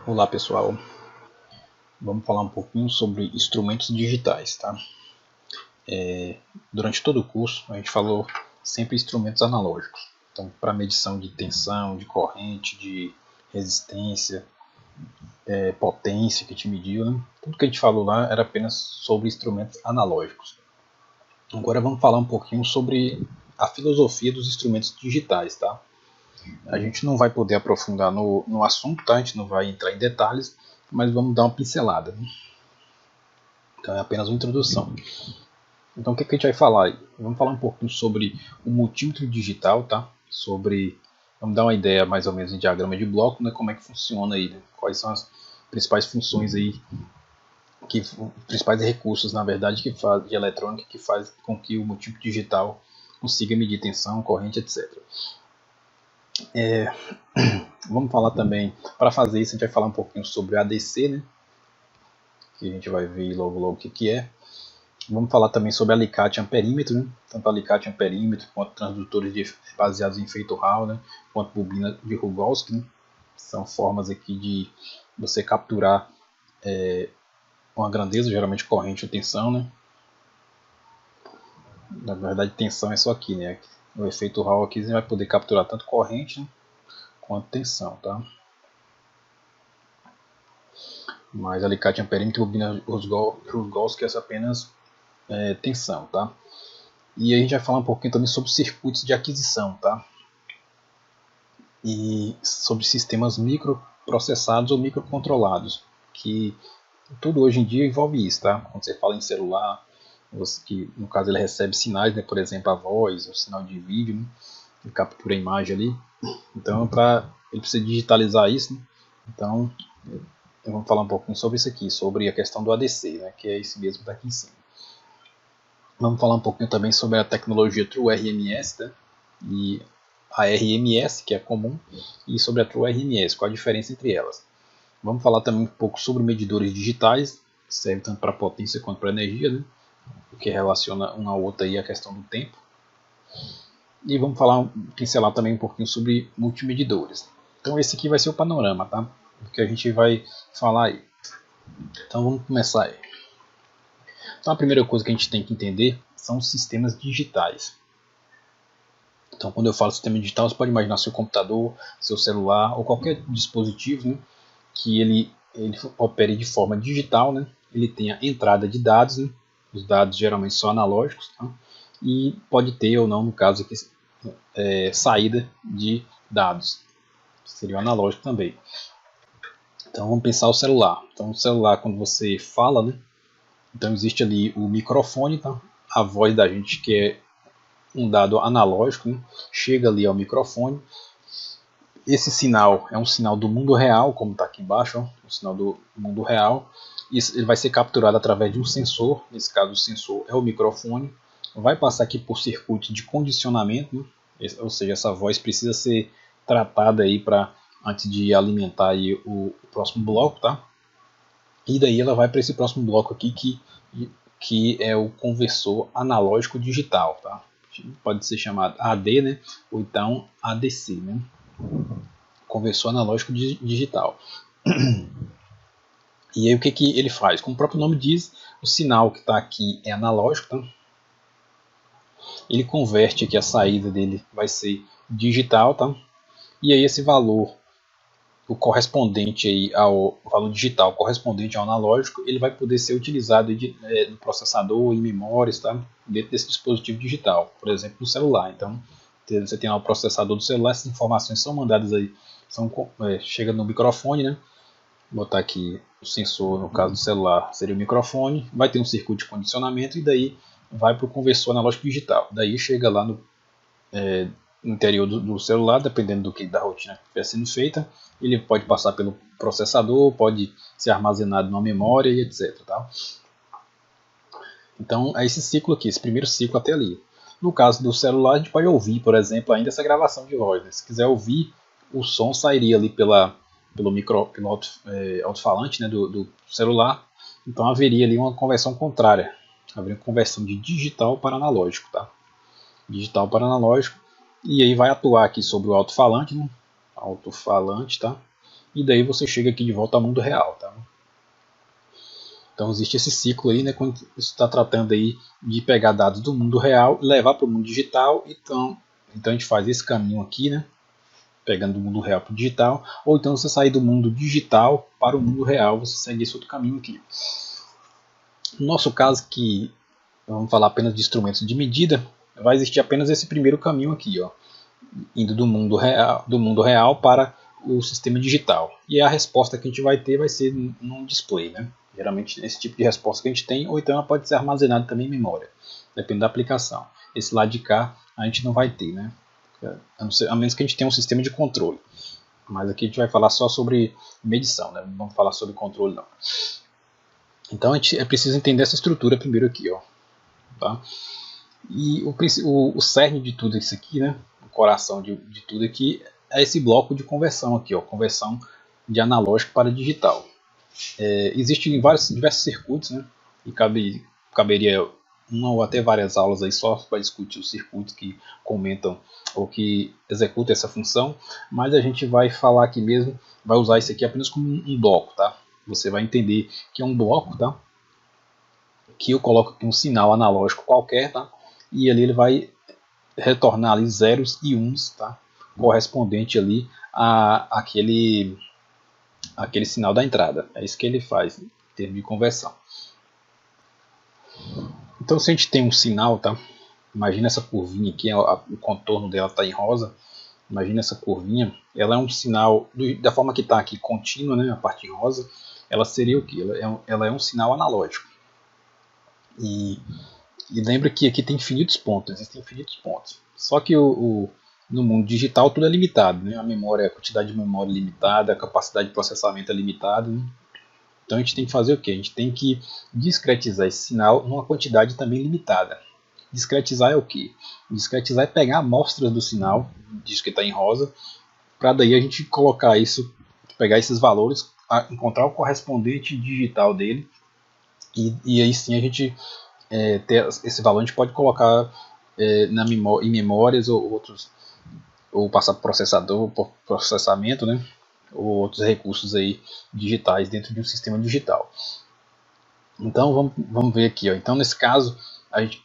Olá pessoal, vamos falar um pouquinho sobre instrumentos digitais, tá? Durante todo o curso a gente falou sempre instrumentos analógicos, então para medição de tensão, de corrente, de resistência, potência que a gente mediu, né? Tudo que a gente falou lá era apenas sobre instrumentos analógicos. Agora vamos falar um pouquinho sobre a filosofia dos instrumentos digitais, tá? A gente não vai poder aprofundar no assunto, tá? A gente não vai entrar em detalhes, mas vamos dar uma pincelada, né? Então é apenas uma introdução. Então o que a gente vai falar aí? Vamos falar um pouquinho sobre o multímetro digital, tá? Vamos dar uma ideia mais ou menos em diagrama de bloco, né? Como é que funciona aí, né? Quais são as principais funções aí, principais recursos, na verdade, de eletrônica que faz com que o multímetro digital consiga medir tensão, corrente, etc. Vamos falar também, para fazer isso a gente vai falar um pouquinho sobre ADC, né? Que a gente vai ver logo o que é. Vamos falar também sobre alicate amperímetro, né? Tanto alicate amperímetro quanto transdutores baseados em efeito Hall, né? Quanto bobina de Rogowski, né? São formas aqui de você capturar uma grandeza, geralmente corrente ou tensão, né? Na verdade, tensão é só aqui, né? No efeito Hall aqui você vai poder capturar tanto corrente, né, quanto tensão, tá? Mas alicate amperímetro e bobina Rogowski é apenas tensão, tá? E aí a gente vai falar um pouquinho também sobre circuitos de aquisição, tá? E sobre sistemas microprocessados ou microcontrolados, que tudo hoje em dia envolve isso, tá? Quando você fala em celular, que no caso ele recebe sinais, né? Por exemplo, a voz, o sinal de vídeo, né? Ele captura a imagem ali. Então, ele precisa digitalizar isso, né? Então, vamos falar um pouquinho sobre isso aqui, sobre a questão do ADC, né? Que é esse mesmo daqui em cima. Vamos falar um pouquinho também sobre a tecnologia True RMS, tá? E a RMS, que é comum, e sobre a True RMS, qual a diferença entre elas. Vamos falar também um pouco sobre medidores digitais, que servem tanto para potência quanto para energia, né? Que relaciona uma a outra aí a questão do tempo. E vamos pincelar também um pouquinho sobre multimedidores. Então esse aqui vai ser o panorama, tá? O que a gente vai falar aí. Então vamos começar aí. Então a primeira coisa que a gente tem que entender são os sistemas digitais. Então quando eu falo sistema digital, você pode imaginar seu computador, seu celular ou qualquer dispositivo, né, que ele opere de forma digital, né, ele tenha entrada de dados, né, os dados geralmente são analógicos, tá, e pode ter ou não, no caso aqui, saída de dados, seria o analógico também. Então vamos pensar o celular. Então o celular, quando você fala, né, então existe ali o microfone, tá, a voz da gente que é um dado analógico, né, chega ali ao microfone. Esse sinal é um sinal do mundo real, como está aqui embaixo, ó, o sinal do mundo real. Ele vai ser capturado através de um sensor, nesse caso o sensor é o microfone, vai passar aqui por circuito de condicionamento, né? Ou seja, essa voz precisa ser tratada aí antes de alimentar aí o próximo bloco, tá? E daí ela vai para esse próximo bloco aqui que é o conversor analógico digital, tá? Pode ser chamado AD, né? Ou então ADC, né? Conversor analógico digital. E aí o que ele faz? Como o próprio nome diz, o sinal que está aqui é analógico, tá? Ele converte aqui, a saída dele vai ser digital, tá? E aí esse valor, o correspondente aí ao valor digital correspondente ao analógico, ele vai poder ser utilizado no processador, em memórias, tá? Dentro desse dispositivo digital, por exemplo, no celular. Então, você tem lá o processador do celular, essas informações são mandadas aí, chega no microfone, né? Vou botar aqui o sensor, no caso do celular, seria o microfone, vai ter um circuito de condicionamento e daí vai para o conversor analógico digital. Daí chega lá no interior do celular, dependendo da rotina que estiver sendo feita, ele pode passar pelo processador, pode ser armazenado numa memória e etc. Tá? Então é esse ciclo aqui, esse primeiro ciclo até ali. No caso do celular, a gente pode ouvir, por exemplo, ainda essa gravação de voz. Né? Se quiser ouvir, o som sairia ali pelo alto-falante, né, do celular. Então haveria ali uma conversão contrária. Haveria uma conversão de digital para analógico. Tá? Digital para analógico. E aí vai atuar aqui sobre o alto-falante. Né? Alto-falante, tá? e daí você chega aqui de volta ao mundo real, tá? Então existe esse ciclo aí, né, quando você está tratando aí de pegar dados do mundo real e levar para o mundo digital. Então a gente faz esse caminho aqui, né, pegando do mundo real para o digital, ou então você sair do mundo digital para o mundo real, você segue esse outro caminho aqui. No nosso caso, que vamos falar apenas de instrumentos de medida, vai existir apenas esse primeiro caminho aqui, ó, indo do mundo real para o sistema digital. E a resposta que a gente vai ter vai ser num display, né? Geralmente esse tipo de resposta que a gente tem, ou então ela pode ser armazenada também em memória, depende da aplicação. Esse lado de cá a gente não vai ter, né? A menos que a gente tenha um sistema de controle. Mas aqui a gente vai falar só sobre medição, né? Não vamos falar sobre controle não. Então a gente é preciso entender essa estrutura primeiro aqui, ó. Tá? E o cerne de tudo isso aqui, né? O coração de tudo aqui é esse bloco de conversão aqui, ó, conversão de analógico para digital. Existem diversos circuitos, né? E caberia uma ou até várias aulas aí só para discutir os circuitos que comentam ou que executam essa função, mas a gente vai falar aqui mesmo, vai usar isso aqui apenas como um bloco, tá? Você vai entender que é um bloco, tá? Que eu coloco aqui um sinal analógico qualquer, tá? E ali ele vai retornar ali zeros e uns, tá? Correspondente ali a aquele sinal da entrada. É isso que ele faz em termos de conversão. Então se a gente tem um sinal, tá? Imagina essa curvinha aqui, o contorno dela está em rosa. Imagina essa curvinha, ela é um sinal, da forma que está aqui, contínua, né? A parte rosa, ela seria o que? Ela é um sinal analógico. E lembra que aqui tem infinitos pontos, existem infinitos pontos. Só que no mundo digital tudo é limitado, né? A quantidade de memória é limitada, a capacidade de processamento é limitada, né? Então a gente tem que fazer o quê? A gente tem que discretizar esse sinal numa quantidade também limitada. Discretizar é o quê? Discretizar é pegar amostras do sinal, diz que está em rosa, para daí a gente colocar isso, pegar esses valores, encontrar o correspondente digital dele, e aí sim a gente ter esse valor, a gente pode colocar em memórias ou passar para processador, por processamento, né? Ou outros recursos aí digitais dentro de um sistema digital. Então vamos ver aqui, ó. Então nesse caso a gente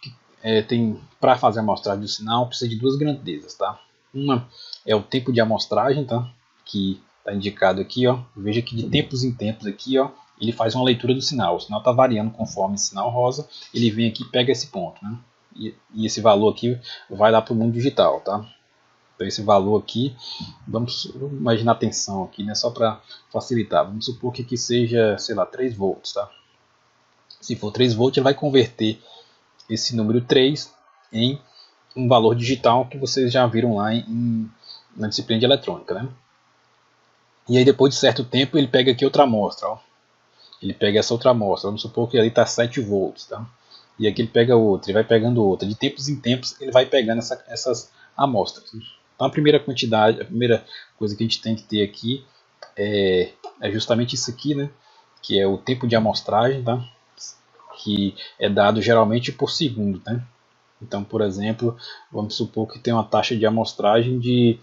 tem, para fazer a amostragem do sinal, precisa de duas grandezas, tá? Uma é o tempo de amostragem, tá? Que está indicado aqui, ó. Veja que de tempos em tempos aqui, ó, ele faz uma leitura do sinal. O sinal está variando conforme o sinal rosa. Ele vem aqui e pega esse ponto, né? E esse valor aqui vai lá para o mundo digital, tá? Então esse valor aqui, vamos imaginar a tensão aqui, né? Só para facilitar. Vamos supor que aqui seja, sei lá, 3 volts, tá? Se for 3 volts, ele vai converter esse número 3 em um valor digital que vocês já viram lá na disciplina de eletrônica, né? E aí depois de certo tempo ele pega aqui outra amostra, ó. Ele pega essa outra amostra, vamos supor que ali está 7 volts, tá? E aqui ele pega outra, ele vai pegando outra. De tempos em tempos ele vai pegando essas amostras. Então a primeira coisa que a gente tem que ter aqui é justamente isso aqui, né? Que é o tempo de amostragem, tá? Que é dado geralmente por segundo, né? Então, por exemplo, vamos supor que tem uma taxa de amostragem de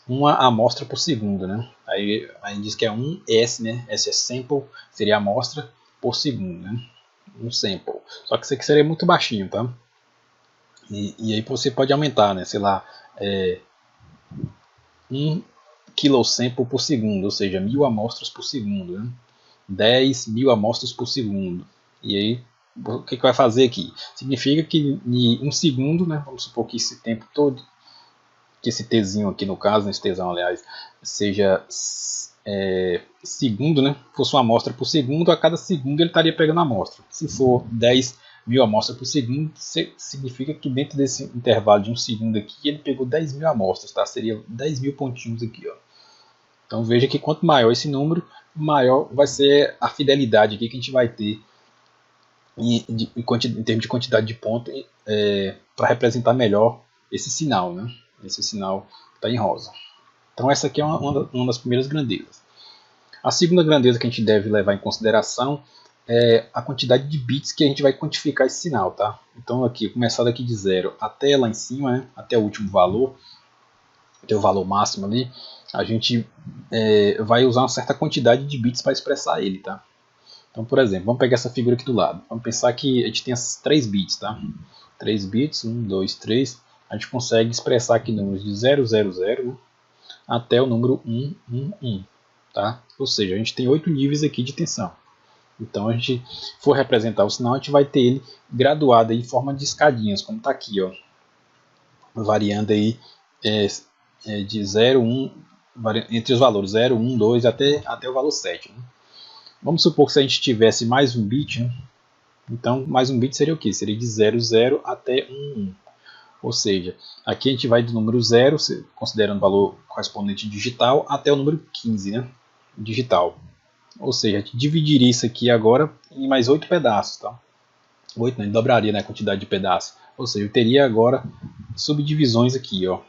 uma amostra por segundo, né? Aí diz que é 1S, né? S é sample, seria a amostra por segundo, né? Um sample. Só que isso aqui seria muito baixinho, tá? E aí você pode aumentar, né? Sei lá, 1 kilosample por segundo, ou seja, 1000 amostras por segundo, né? 10.000 amostras por segundo. E aí, o que vai fazer aqui? Significa que em um segundo, né? Vamos supor que esse tempo todo, que esse Tzinho aqui no caso, esse Tzão aliás, seja segundo, né? Fosse uma amostra por segundo, a cada segundo ele estaria pegando a amostra. Se for 10.000 amostras por segundo, significa que dentro desse intervalo de um segundo aqui, ele pegou 10.000 amostras, tá? Seria 10.000 pontinhos aqui, ó. Então veja que quanto maior esse número, maior vai ser a fidelidade aqui que a gente vai ter em termos de quantidade de pontos para representar melhor esse sinal, né? Esse sinal está em rosa. Então essa aqui é uma das primeiras grandezas. A segunda grandeza que a gente deve levar em consideração é a quantidade de bits que a gente vai quantificar esse sinal, tá? Então aqui, começar daqui de 0 até lá em cima, né? Até o último valor, até o valor máximo ali, a gente vai usar uma certa quantidade de bits para expressar ele, tá? Então, por exemplo, vamos pegar essa figura aqui do lado. Vamos pensar que a gente tem esses 3 bits, tá? 3 bits, 1, 2, 3. A gente consegue expressar aqui números de 0, 0, 0 até o número 1, 1, 1. Tá? Ou seja, a gente tem 8 níveis aqui de tensão. Então, a gente for representar o sinal, a gente vai ter ele graduado aí em forma de escadinhas, como está aqui, ó, variando aí de 0, 1, entre os valores 0, 1, 2 até o valor 7. Né? Vamos supor que se a gente tivesse mais um bit, né? Então mais um bit seria o que? Seria de 0, 0 até 1, 1. Ou seja, aqui a gente vai do número 0, considerando o valor correspondente digital, até o número 15, né? Digital. Ou seja, a gente dividiria isso aqui agora em mais 8 pedaços. Tá? 8 não, dobraria, né, a quantidade de pedaços. Ou seja, eu teria agora subdivisões aqui. Ó.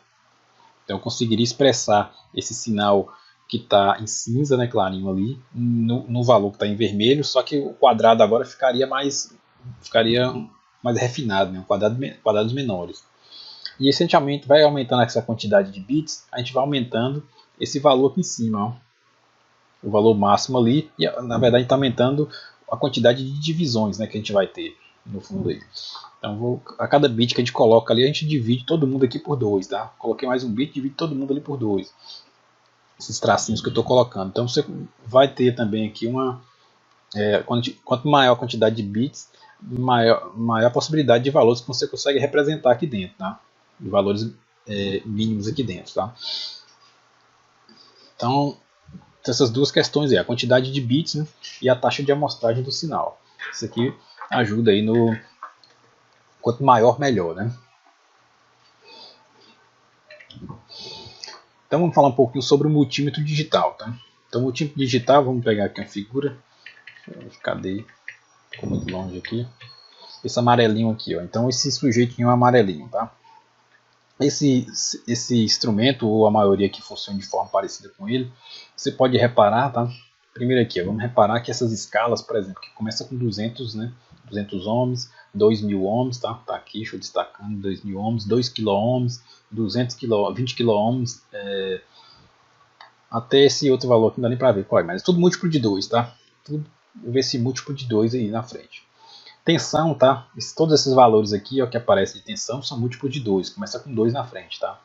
Então eu conseguiria expressar esse sinal que está em cinza, né, clarinho ali, no valor que está em vermelho, só que o quadrado agora ficaria mais refinado, né, quadrados menores. E essencialmente vai aumentando essa quantidade de bits, a gente vai aumentando esse valor aqui em cima, ó, o valor máximo ali, e na verdade está aumentando a quantidade de divisões, né, que a gente vai ter no fundo aí. Então a cada bit que a gente coloca ali, a gente divide todo mundo aqui por 2, tá? Coloquei mais um bit, divide todo mundo ali por 2. Esses tracinhos que eu estou colocando. Então você vai ter também aqui quanto maior a quantidade de bits, maior a possibilidade de valores que você consegue representar aqui dentro, tá? De valores mínimos aqui dentro, tá? Então essas duas questões aí, a quantidade de bits, né, e a taxa de amostragem do sinal. Isso aqui ajuda aí no quanto maior melhor, né? Então vamos falar um pouquinho sobre o multímetro digital, tá? Então o multímetro digital, vamos pegar aqui uma figura. Cadê? Ficou muito longe aqui. Esse amarelinho aqui, ó. Então esse sujeitinho é amarelinho, tá? Esse instrumento, ou a maioria que funciona de forma parecida com ele, você pode reparar, tá? Primeiro aqui, ó, vamos reparar que essas escalas, por exemplo, que começa com 200, né? 200 ohms, 2000 ohms, tá? Tá aqui, deixa eu destacando, 2000 ohms, 2 kilo ohms, 200 kilo, 20 kilo ohms, até esse outro valor que não dá nem para ver qual é, mas é tudo múltiplo de 2, tá? Tudo, ver esse múltiplo de 2 aí na frente. Tensão, tá? Todos esses valores aqui, ó, que aparecem de tensão são múltiplos de 2, começa com 2 na frente, tá?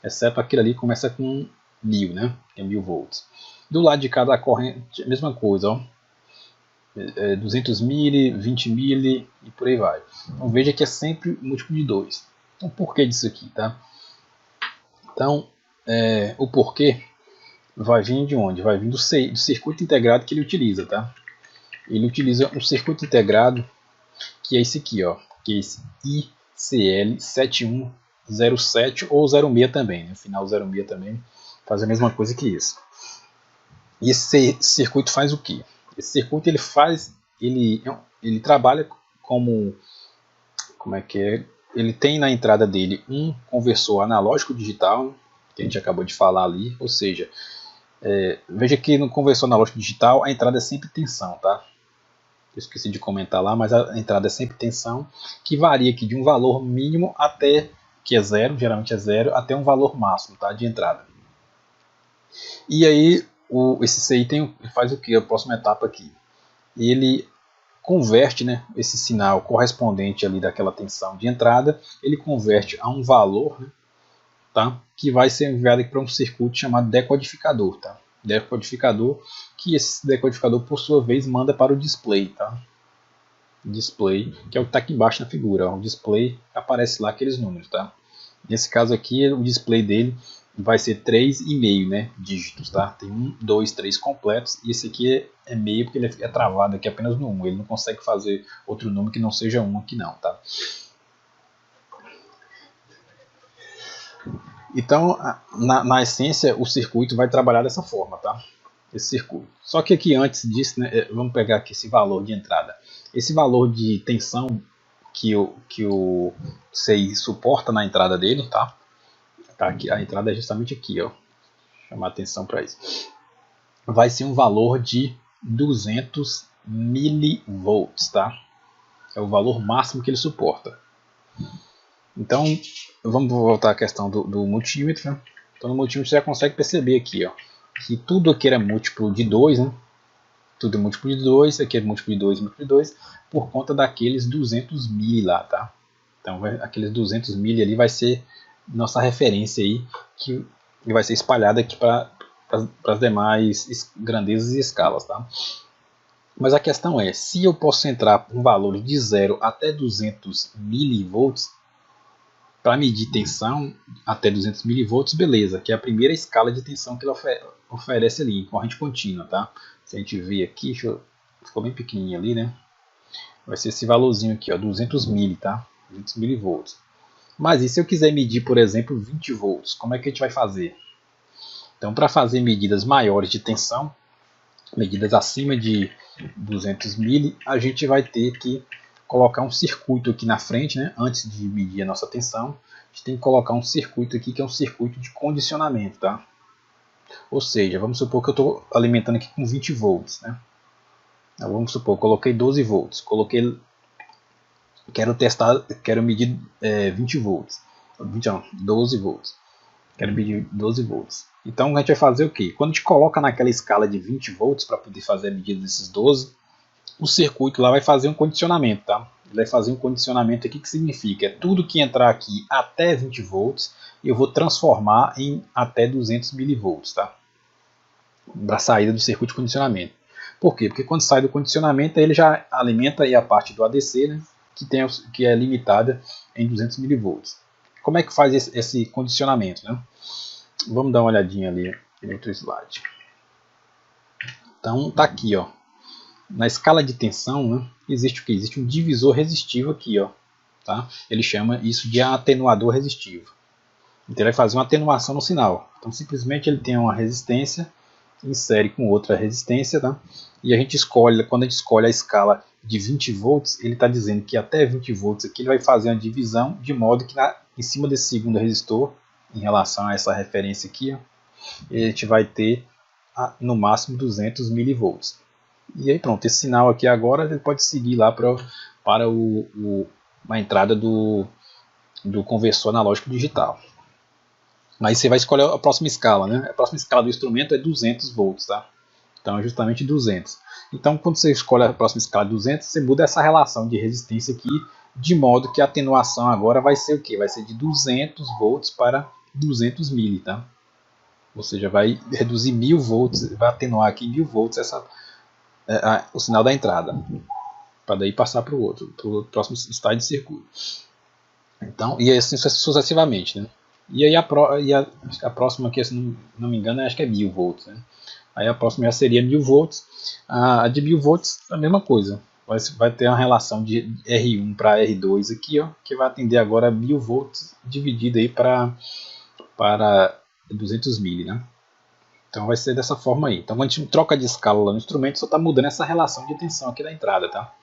Exceto aquele ali que começa com 1000, né? Que é 1000 volts. Do lado de cada corrente, a mesma coisa, ó. 200 mili, 20 mili e por aí vai. Então veja que é sempre múltiplo de 2. Então por que disso aqui, tá? Então, o porquê vai vir de onde? Vai vir do circuito integrado que ele utiliza, tá? Ele utiliza um circuito integrado que é esse aqui, ó, que é esse ICL7107 ou 06 também, né? Final 06 também faz a mesma coisa que isso. E esse circuito faz o que? Esse circuito ele trabalha como é que é? Ele tem na entrada dele um conversor analógico digital, que a gente acabou de falar ali, ou seja, veja que no conversor analógico digital a entrada é sempre tensão, tá? Eu esqueci de comentar lá, mas a entrada é sempre tensão, que varia aqui de um valor mínimo até, que é zero, geralmente é zero, até um valor máximo, tá, de entrada. E aí esse CI faz o que? A próxima etapa aqui. Ele converte, né, esse sinal correspondente ali daquela tensão de entrada, ele converte a um valor, né, tá, que vai ser enviado para um circuito chamado decodificador. Tá? Decodificador, que esse decodificador por sua vez manda para o display. Tá? Display, que é o que está aqui embaixo na figura. Ó, o display aparece lá aqueles números. Tá? Nesse caso aqui, o display dele vai ser 3,5, né, dígitos, tá? Tem 1, 2, 3 completos, e esse aqui é meio porque ele é travado aqui apenas no 1, ele não consegue fazer outro número que não seja 1 aqui não, tá? Então, na essência, o circuito vai trabalhar dessa forma, tá? Esse circuito. Só que aqui antes disso, né, vamos pegar aqui esse valor de entrada. Esse valor de tensão que o CI suporta na entrada dele, tá? Tá aqui, a entrada é justamente aqui, ó. Chamar atenção para isso. Vai ser um valor de 200 milivolts, tá? É o valor máximo que ele suporta. Então, vamos voltar à questão do multímetro. Né? Então no multímetro você já consegue perceber aqui, ó, que tudo aqui era múltiplo de 2, né? Tudo é múltiplo de 2, aqui é múltiplo de 2, múltiplo de 2, por conta daqueles 200 mil lá, tá? Então aqueles 200 mil ali vai ser nossa referência aí, que vai ser espalhada aqui para as demais grandezas e escalas, tá? Mas a questão é, se eu posso entrar com valores de 0 até 200 milivolts, para medir tensão até 200 milivolts, beleza, que é a primeira escala de tensão que ele oferece ali, em corrente contínua, tá? Se a gente ver aqui, ficou bem pequenininho ali, né? Vai ser esse valorzinho aqui, ó, 200 mil, tá? 200 milivolts. Mas e se eu quiser medir, por exemplo, 20 volts, como é que a gente vai fazer? Então, para fazer medidas maiores de tensão, medidas acima de 200 mil, a gente vai ter que colocar um circuito aqui na frente, né? Antes de medir a nossa tensão, a gente tem que colocar um circuito aqui que é um circuito de condicionamento, tá? Ou seja, vamos supor que eu estou alimentando aqui com 20 volts, né? Então, vamos supor, coloquei 12 volts, quero medir 20 volts, 12 volts, quero medir 12 volts. Então a gente vai fazer o quê? Quando a gente coloca naquela escala de 20 volts para poder fazer a medida desses 12, o circuito lá vai fazer um condicionamento, tá? Ele vai fazer um condicionamento aqui que significa tudo que entrar aqui até 20 volts eu vou transformar em até 200 milivolts, tá? Da saída do circuito de condicionamento. Por quê? Porque quando sai do condicionamento ele já alimenta aí a parte do ADC, né? Que é limitada em 200 milivolts. Como é que faz esse condicionamento, né? Vamos dar uma olhadinha ali em outro slide. Então tá aqui, ó. Na escala de tensão, né, existe o que? Existe um divisor resistivo aqui, ó, tá? Ele chama isso de atenuador resistivo. Então ele vai fazer uma atenuação no sinal. Então simplesmente ele tem uma resistência, insere com outra resistência, tá? E a gente escolhe, quando a gente escolhe a escala de 20 volts, ele está dizendo que até 20 volts aqui ele vai fazer uma divisão de modo que em cima desse segundo resistor, em relação a essa referência aqui, ó, a gente vai ter no máximo 200 milivolts. E aí pronto, esse sinal aqui agora ele pode seguir lá para a entrada do conversor analógico digital. Mas você vai escolher a próxima escala, né? A próxima escala do instrumento é 200 volts, tá? Então é justamente 200. Então quando você escolhe a próxima escala de 200, você muda essa relação de resistência aqui, de modo que a atenuação agora vai ser o quê? Vai ser de 200 volts para 200 mil, tá? Ou seja, vai reduzir 1000 volts, vai atenuar aqui 1000 volts o sinal da entrada, para daí passar para o próximo estágio de circuito. Então, e assim sucessivamente, né? E aí a próxima aqui, se não me engano, acho que é 1000 volts, né? Aí a próxima já seria 1000 volts. A de 1000 volts a mesma coisa. Vai ter uma relação de R1 para R2 aqui, ó, que vai atender agora a 1000 volts dividido aí para 200 mil, né? Então vai ser dessa forma aí. Então quando a gente troca de escala lá no instrumento, só está mudando essa relação de tensão aqui da entrada, tá?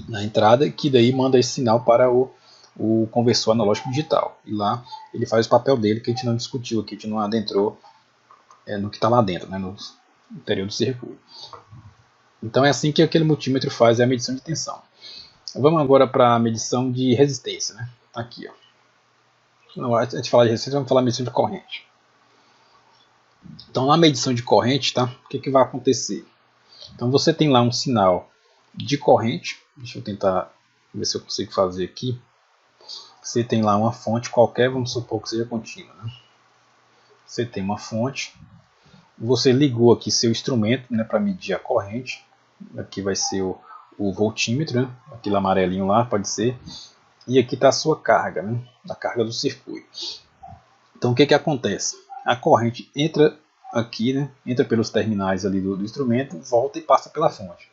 Na entrada, que daí manda esse sinal para o conversor analógico digital. E lá ele faz o papel dele, que a gente não discutiu aqui, a gente não adentrou no que está lá dentro, né, no interior do circuito. Então é assim que aquele multímetro faz a medição de tensão. Vamos agora para a medição de resistência, né? Aqui, ó. Não, antes de falar de resistência, vamos falar de medição de corrente. Então na medição de corrente, tá? O que vai acontecer? Então você tem lá um sinal de corrente. Deixa eu tentar ver se eu consigo fazer aqui. Você tem lá uma fonte qualquer, vamos supor que seja contínua, né? Você tem uma fonte. Você ligou aqui seu instrumento, né, para medir a corrente. Aqui vai ser o voltímetro, né? Aquele amarelinho lá pode ser. E aqui está a sua carga, né? A carga do circuito. Então o que acontece? A corrente entra aqui, né? Entra pelos terminais ali do instrumento, volta e passa pela fonte.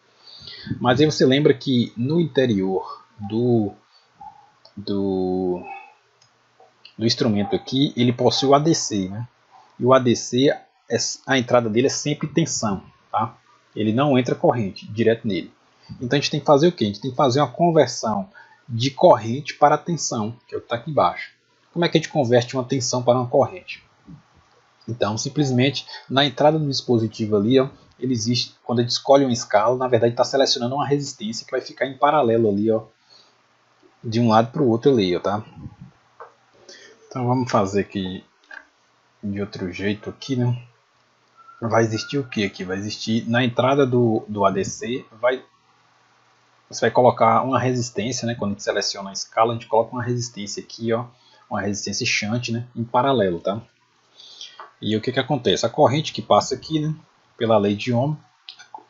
Mas aí você lembra que no interior do instrumento aqui, ele possui o ADC, né? E o ADC, a entrada dele é sempre tensão, tá? Ele não entra corrente direto nele. Então a gente tem que fazer o quê? A gente tem que fazer uma conversão de corrente para tensão, que é o que está aqui embaixo. Como é que a gente converte uma tensão para uma corrente? Então, simplesmente, na entrada do dispositivo ali, ó, ele existe, quando a gente escolhe uma escala, na verdade está selecionando uma resistência que vai ficar em paralelo ali, ó, de um lado para o outro ali, ó, tá? Então vamos fazer aqui de outro jeito aqui, né? Vai existir o que aqui? Vai existir na entrada do ADC, você vai colocar uma resistência, né? Quando a gente seleciona a escala, a gente coloca uma resistência aqui, ó, uma resistência shunt, né? Em paralelo, tá? E o que que acontece? A corrente que passa aqui, né? Pela lei de Ohm,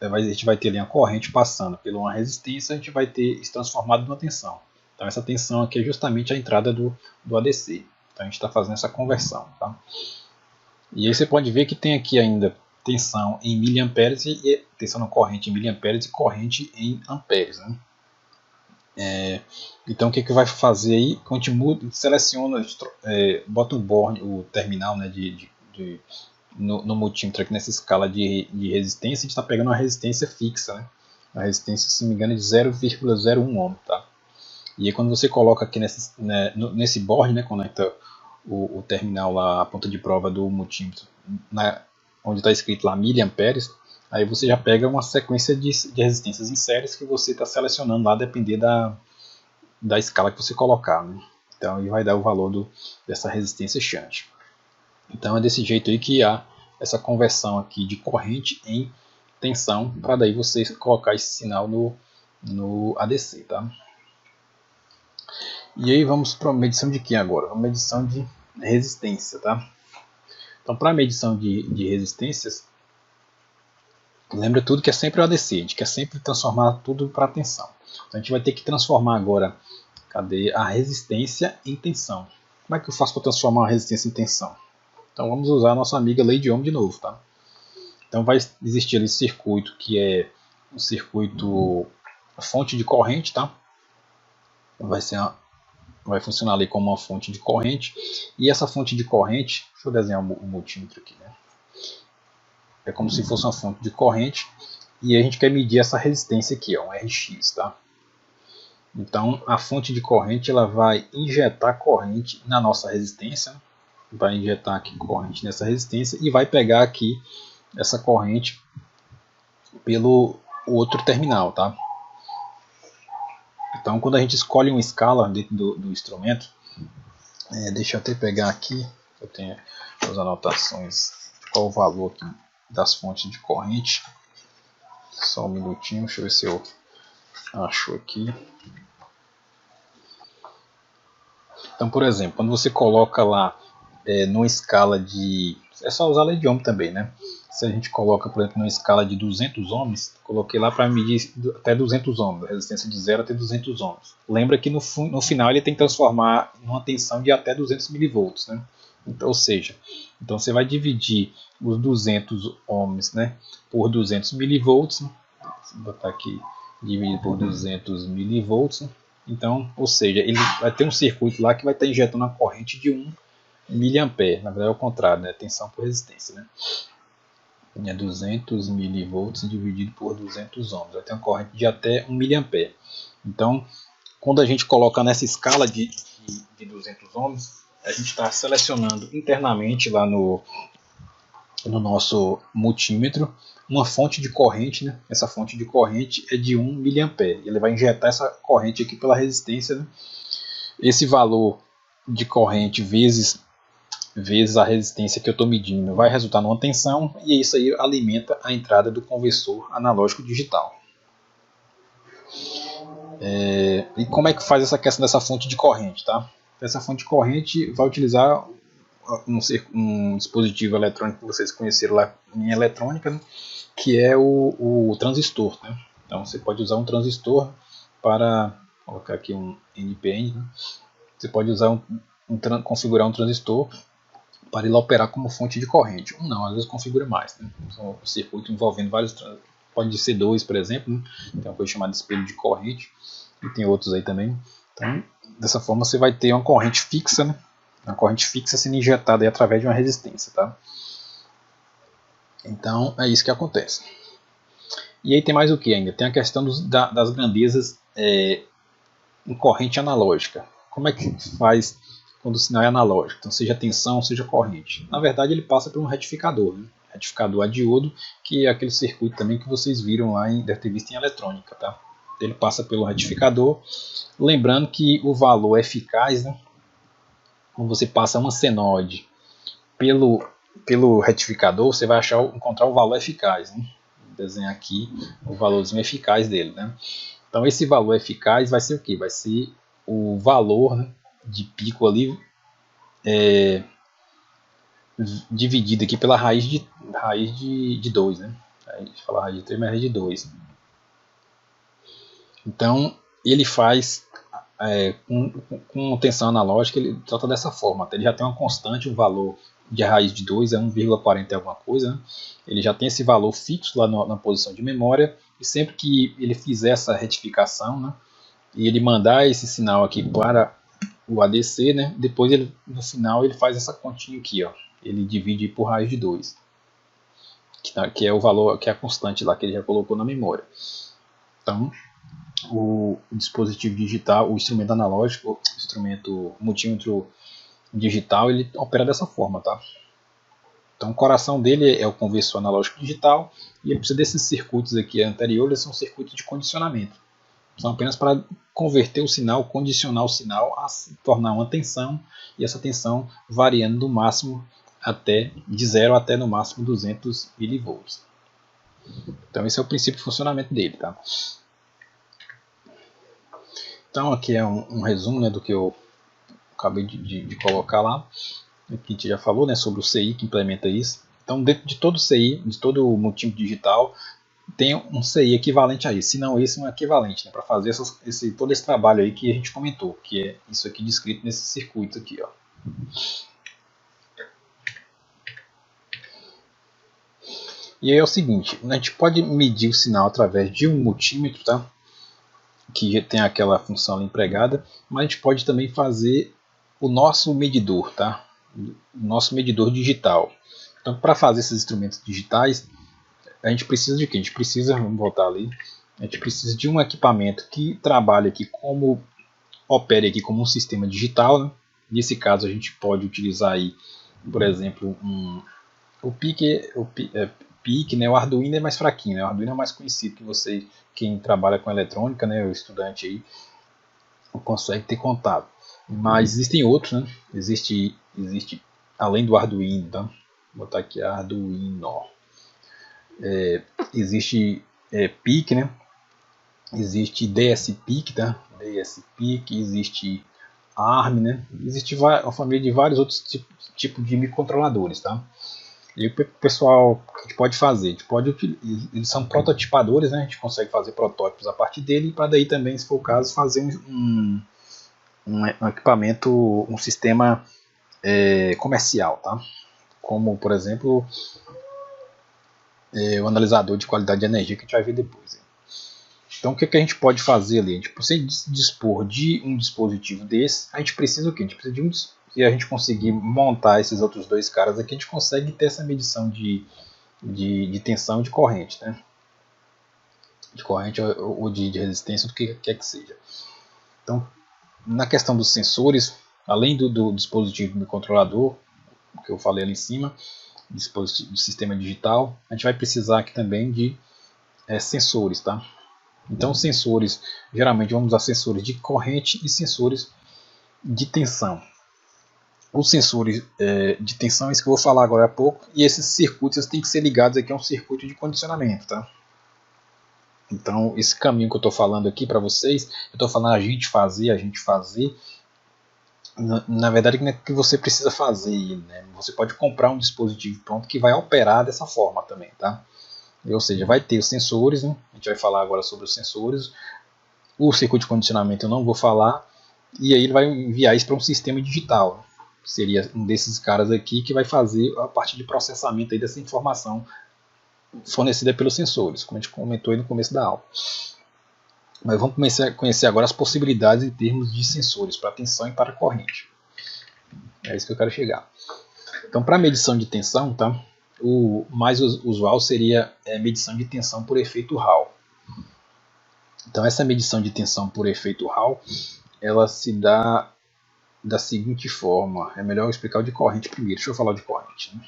a gente vai ter ali uma corrente passando por uma resistência, a gente vai ter isso transformado numa tensão. Então essa tensão aqui é justamente a entrada do ADC. Então a gente está fazendo essa conversão, tá? E aí você pode ver que tem aqui ainda tensão em miliamperes e tensão na corrente em miliamperes e corrente em amperes, né? Então o que vai fazer aí? Quando a gente seleciona, bota o terminal, né, no multímetro aqui nessa escala de resistência, a gente está pegando uma resistência fixa, né? A resistência, se não me engano, é de 0,01 ohm, tá? E aí quando você coloca aqui nesse board, né, conecta o terminal lá, a ponta de prova do multímetro, onde está escrito lá miliamperes, aí você já pega uma sequência de resistências em séries que você está selecionando lá, a depender da escala que você colocar, né? Então aí vai dar o valor dessa resistência shunt. Então é desse jeito aí que há essa conversão aqui de corrente em tensão, para daí você colocar esse sinal no ADC, tá? E aí vamos para a medição de que agora? Uma medição de resistência, tá? Então para a medição de resistências, lembra tudo que é sempre o ADC, a gente quer sempre transformar tudo para tensão. Então a gente vai ter que transformar agora, a resistência em tensão. Como é que eu faço para transformar a resistência em tensão? Então vamos usar a nossa amiga lei de Ohm de novo, tá? Então vai existir ali esse circuito que é um circuito fonte de corrente, tá? Vai funcionar ali como uma fonte de corrente. E essa fonte de corrente, deixa eu desenhar o multímetro aqui, né? É como se fosse uma fonte de corrente. E a gente quer medir essa resistência aqui, ó, um Rx, tá? Então a fonte de corrente ela vai injetar corrente na nossa resistência. Vai injetar aqui corrente nessa resistência e vai pegar aqui essa corrente pelo outro terminal, tá? Então quando a gente escolhe uma escala dentro do instrumento, deixa eu até pegar aqui, eu tenho as anotações de qual o valor aqui das fontes de corrente. Só um minutinho, deixa eu ver se eu acho aqui. Então, por exemplo, quando você coloca lá numa escala de... É só usar a lei de Ohm também, né? Se a gente coloca, por exemplo, numa escala de 200 ohms, coloquei lá para medir até 200 ohms, a resistência de 0 até 200 ohms. Lembra que no final ele tem que transformar numa tensão de até 200 milivolts, né? Então, ou seja, então você vai dividir os 200 ohms, né, por 200 milivolts, né? Vou botar aqui, dividido por 200 milivolts, né? Então, ou seja, ele vai ter um circuito lá que vai estar injetando uma corrente de 1 miliampere. Na verdade é o contrário, né? Tensão por resistência, né? É 200 milivolts dividido por 200 ohms. Vai ter uma corrente de até 1 miliampere. Então, quando a gente coloca nessa escala de 200 ohms, a gente está selecionando internamente lá no nosso multímetro uma fonte de corrente, né? Essa fonte de corrente é de 1 miliampere. Ele vai injetar essa corrente aqui pela resistência, né? Esse valor de corrente vezes a resistência que eu estou medindo vai resultar numa tensão, e isso aí alimenta a entrada do conversor analógico digital. E como é que faz essa questão dessa fonte de corrente, tá? Essa fonte de corrente vai utilizar um dispositivo eletrônico que vocês conheceram lá em eletrônica, né? Que é o transistor, né? Então você pode usar um transistor para colocar aqui um NPN, né? Você pode usar configurar um transistor para ele operar como fonte de corrente. Não, às vezes configura mais, né? Um circuito envolvendo vários, pode ser dois, por exemplo, né? Tem uma coisa chamada de espelho de corrente, e tem outros aí também. Então, dessa forma você vai ter uma corrente fixa, né? Uma corrente fixa sendo injetada aí através de uma resistência, tá? Então é isso que acontece. E aí tem mais o que ainda? Tem a questão das grandezas em corrente analógica. Como é que faz quando o sinal é analógico? Então seja tensão, seja corrente. Na verdade ele passa por um retificador, né? Retificador a diodo, que é aquele circuito também que vocês viram lá, deve ter visto em eletrônica, tá? Ele passa pelo retificador, lembrando que o valor eficaz, né? Quando você passa uma senoide pelo retificador você vai encontrar o valor eficaz, né? Vou desenhar aqui o valorzinho eficaz dele, né? Então esse valor eficaz vai ser o que? Vai ser o valor, né, de pico ali dividido aqui pela raiz de 2, né? A gente fala raiz de 3, mas raiz de 2. Então ele faz com tensão analógica, ele trata dessa forma. Ele já tem uma constante, o valor de raiz de 2 é 1,40 alguma coisa, né? Ele já tem esse valor fixo lá na posição de memória, e sempre que ele fizer essa retificação, né, e ele mandar esse sinal aqui para o ADC, né, depois no final ele faz essa continha aqui, ó, ele divide por raiz de 2, que é o valor, que é a constante lá que ele já colocou na memória. Então o dispositivo digital, o instrumento analógico, o instrumento multímetro digital, ele opera dessa forma, tá? Então o coração dele é o conversor analógico digital, e ele precisa desses circuitos aqui anteriores, são circuitos de condicionamento. São apenas para converter o sinal, condicionar o sinal a se tornar uma tensão, e essa tensão variando do máximo de 0 até no máximo 200 mV. Então esse é o princípio de funcionamento dele, tá? Então aqui é um resumo, né, do que eu acabei de colocar lá. Aqui a gente já falou, né, sobre o CI que implementa isso. Então dentro de todo CI, de todo o multímetro digital, tem um CI equivalente a isso, se não esse, um equivalente, né, para fazer todo esse trabalho aí que a gente comentou, que é isso aqui descrito nesse circuito aqui, ó. E aí é o seguinte, a gente pode medir o sinal através de um multímetro, tá? Que tem aquela função empregada, mas a gente pode também fazer o nosso medidor, tá? O nosso medidor digital. Então, para fazer esses instrumentos digitais, a gente precisa de quê? A gente precisa, vamos voltar ali, a gente precisa de um equipamento que trabalhe aqui opere aqui como um sistema digital, né? Nesse caso a gente pode utilizar aí, por exemplo, o PIC, né? O Arduino é mais fraquinho, né? O Arduino é mais conhecido, que quem trabalha com eletrônica, né? O estudante aí consegue ter contato. Mas existem outros, né? Existe além do Arduino, tá? Vou botar aqui Arduino. Existe PIC, né? Existe DSPIC, tá? DSPIC, existe ARM, né? Existe uma família de vários outros tipos de microcontroladores, tá? E o pessoal, o que a gente pode fazer? Eles são prototipadores, né? A gente consegue fazer protótipos a partir dele, para daí também, se for o caso, fazer um equipamento, um sistema comercial, tá? Como, por exemplo, o analisador de qualidade de energia que a gente vai ver depois. Então o que a gente pode fazer ali? A gente precisa dispor de um dispositivo desse. A gente precisa o quê? A gente precisa se a gente conseguir montar esses outros dois caras aqui, a gente consegue ter essa medição de tensão e de corrente, né? De corrente ou de resistência, do que quer que seja. Então, na questão dos sensores, além do dispositivo do controlador, que eu falei ali em cima, do sistema digital, a gente vai precisar aqui também de sensores, tá? Então, sensores, geralmente vamos usar sensores de corrente e sensores de tensão. Os sensores de tensão, isso que eu vou falar agora há pouco, e esses circuitos têm que ser ligados aqui a um circuito de condicionamento, tá? Então, esse caminho que eu estou falando aqui para vocês, eu estou falando a gente fazer, na verdade não é que você precisa fazer, né? Você pode comprar um dispositivo pronto que vai operar dessa forma também, tá? Ou seja, vai ter os sensores, né? A gente vai falar agora sobre os sensores. O circuito de condicionamento eu não vou falar, e aí ele vai enviar isso para um sistema digital. Seria um desses caras aqui que vai fazer a parte de processamento aí dessa informação fornecida pelos sensores, como a gente comentou aí no começo da aula. Mas vamos começar a conhecer agora as possibilidades em termos de sensores para tensão e para corrente. É isso que eu quero chegar. Então, para medição de tensão, tá? O mais usual seria a medição de tensão por efeito Hall. Então, essa medição de tensão por efeito Hall, ela se dá da seguinte forma. É melhor eu explicar o de corrente primeiro. Deixa eu falar o de corrente, né?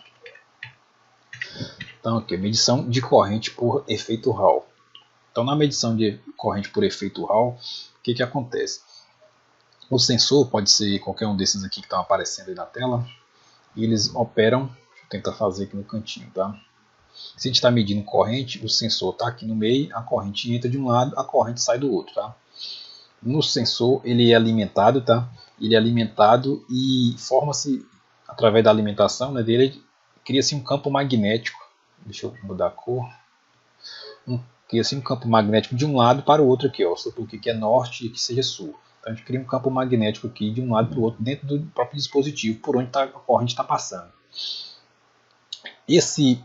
Então, aqui, medição de corrente por efeito Hall. Então, na medição de corrente por efeito Hall, o que acontece? O sensor pode ser qualquer um desses aqui que estão aparecendo aí na tela. e eles operam. Deixa eu tentar fazer aqui no cantinho, tá? Se a gente está medindo corrente, o sensor está aqui no meio, a corrente entra de um lado, a corrente sai do outro, tá? No sensor ele é alimentado, tá? Ele é alimentado e forma-se, através da alimentação, né, dele, cria-se um campo magnético. Deixa eu mudar a cor. Cria-se um campo magnético de um lado para o outro aqui, ó. Supor que aqui é norte e que seja sul. Então a gente cria um campo magnético aqui de um lado para o outro dentro do próprio dispositivo por onde a corrente está passando. Esse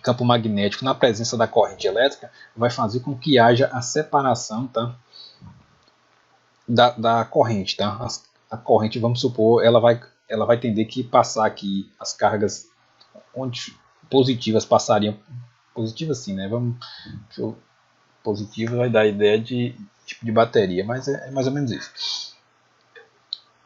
campo magnético, na presença da corrente elétrica, vai fazer com que haja a separação, tá, da corrente. Tá? A corrente, vamos supor, ela vai tender que passar aqui as cargas onde positivas passariam. Positivas sim, né? Positiva vai dar a ideia de tipo de bateria, mas é mais ou menos isso.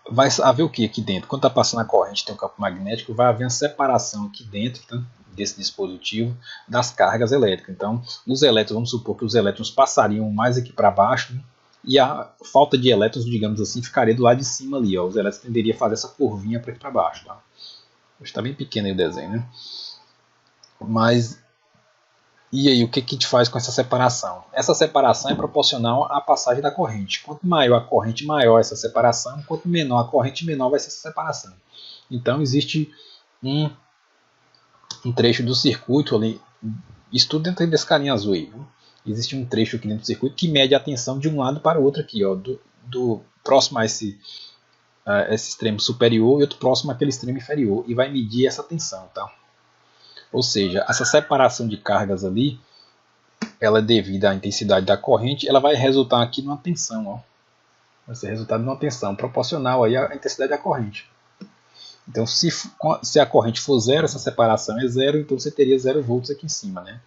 Vai haver o que aqui dentro? Quando está passando a corrente, tem um campo magnético, vai haver uma separação aqui dentro, tá, desse dispositivo das cargas elétricas. Então, os elétrons, vamos supor que os elétrons passariam mais aqui para baixo, né, e a falta de elétrons, digamos assim, ficaria do lado de cima ali. Ó. Os elétrons tenderiam a fazer essa curvinha para aqui para baixo. Tá? Está bem pequeno aí o desenho, né? Mas e aí, o que a gente faz com essa separação? Essa separação é proporcional à passagem da corrente. Quanto maior a corrente, maior essa separação. Quanto menor a corrente, menor vai ser essa separação. Então, existe um trecho do circuito ali. Isso tudo dentro desse carinha azul aí. Viu? Existe um trecho aqui dentro do circuito que mede a tensão de um lado para o outro aqui. Ó, do próximo a esse extremo superior e outro próximo àquele extremo inferior. E vai medir essa tensão. Tá? Ou seja, essa separação de cargas ali, ela é devido à intensidade da corrente, ela vai resultar aqui numa tensão. Ó. Vai ser resultado numa tensão proporcional aí à intensidade da corrente. Então, se a corrente for zero, essa separação é zero, então você teria 0 volts aqui em cima. Né?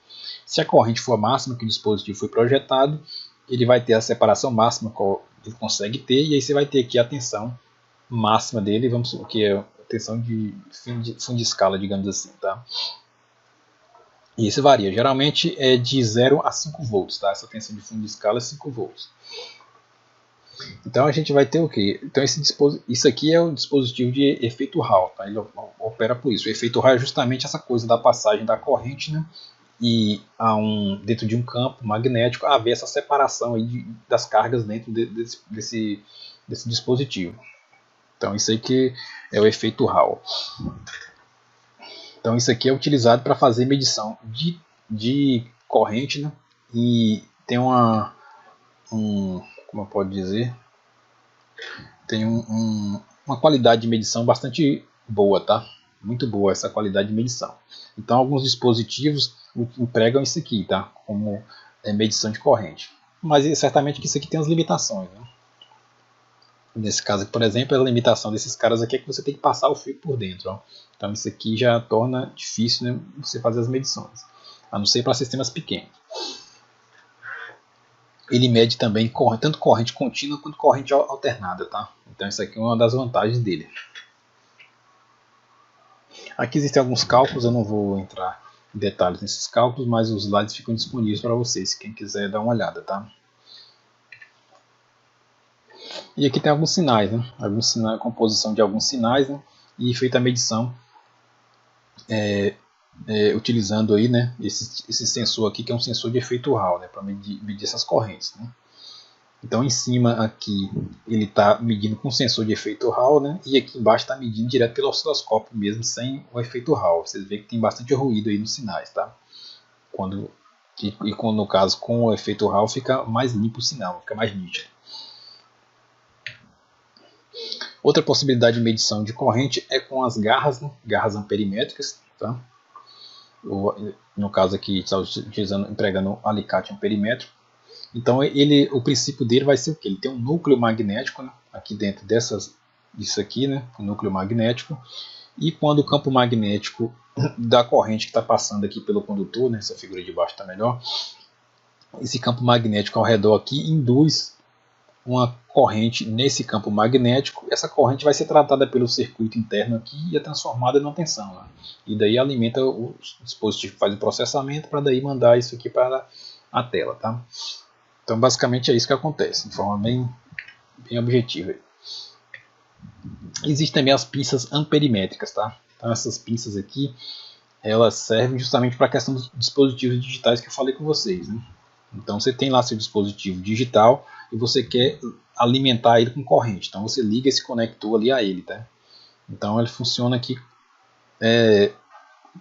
Se a corrente for a máxima que o dispositivo foi projetado, ele vai ter a separação máxima que ele consegue ter, e aí você vai ter aqui a tensão máxima dele, que é a tensão de fim de escala, digamos assim. Tá? E isso varia, geralmente é de 0 a 5 volts, tá? Essa tensão de fundo de escala é 5 volts. Então a gente vai ter o que? Então isso aqui é o dispositivo de efeito Hall, tá? Ele opera por isso. O efeito Hall é justamente essa coisa da passagem da corrente, né? E dentro de um campo magnético haver essa separação aí das cargas dentro desse dispositivo. Então isso aí que é o efeito Hall. Então isso aqui é utilizado para fazer medição de corrente, né? E tem como eu posso dizer, tem uma qualidade de medição bastante boa, tá? Muito boa essa qualidade de medição. Então alguns dispositivos empregam isso aqui, tá? Como medição de corrente. Mas certamente que isso aqui tem as limitações, né? Nesse caso aqui, por exemplo, a limitação desses caras aqui é que você tem que passar o fio por dentro. Ó. Então isso aqui já torna difícil, né, você fazer as medições, a não ser para sistemas pequenos. Ele mede também tanto corrente contínua quanto corrente alternada. Tá? Então isso aqui é uma das vantagens dele. Aqui existem alguns cálculos, eu não vou entrar em detalhes nesses cálculos, mas os slides ficam disponíveis para vocês, quem quiser dar uma olhada. Tá? E aqui tem alguns sinais, né? A composição de alguns sinais, né? E feita a medição utilizando aí, né, esse sensor aqui, que é um sensor de efeito Hall, né, para medir essas correntes. Né? Então em cima aqui ele está medindo com sensor de efeito Hall, né, e aqui embaixo está medindo direto pelo osciloscópio mesmo, sem o efeito Hall. Vocês veem que tem bastante ruído aí nos sinais. Tá? No caso com o efeito Hall fica mais limpo o sinal, fica mais nítido. Outra possibilidade de medição de corrente é com as garras, né? Garras amperimétricas. Tá? No caso aqui está empregando alicate amperimétrico. Então o princípio dele vai ser o que? Ele tem um núcleo magnético, né? Aqui dentro disso aqui, né? O núcleo magnético. E quando o campo magnético da corrente que está passando aqui pelo condutor, né? Essa figura de baixo está melhor. Esse campo magnético ao redor aqui induz uma corrente nesse campo magnético. Essa corrente vai ser tratada pelo circuito interno aqui e é transformada numa tensão. Né? E daí alimenta o dispositivo que faz o processamento para daí mandar isso aqui para a tela. Tá? Então basicamente é isso que acontece, de forma bem objetiva. Existem também as pinças amperimétricas. Tá? Então essas pinças aqui, elas servem justamente para a questão dos dispositivos digitais que eu falei com vocês, né? Então você tem lá seu dispositivo digital e você quer alimentar ele com corrente. Então você liga esse conector ali a ele, tá? Então ele funciona aqui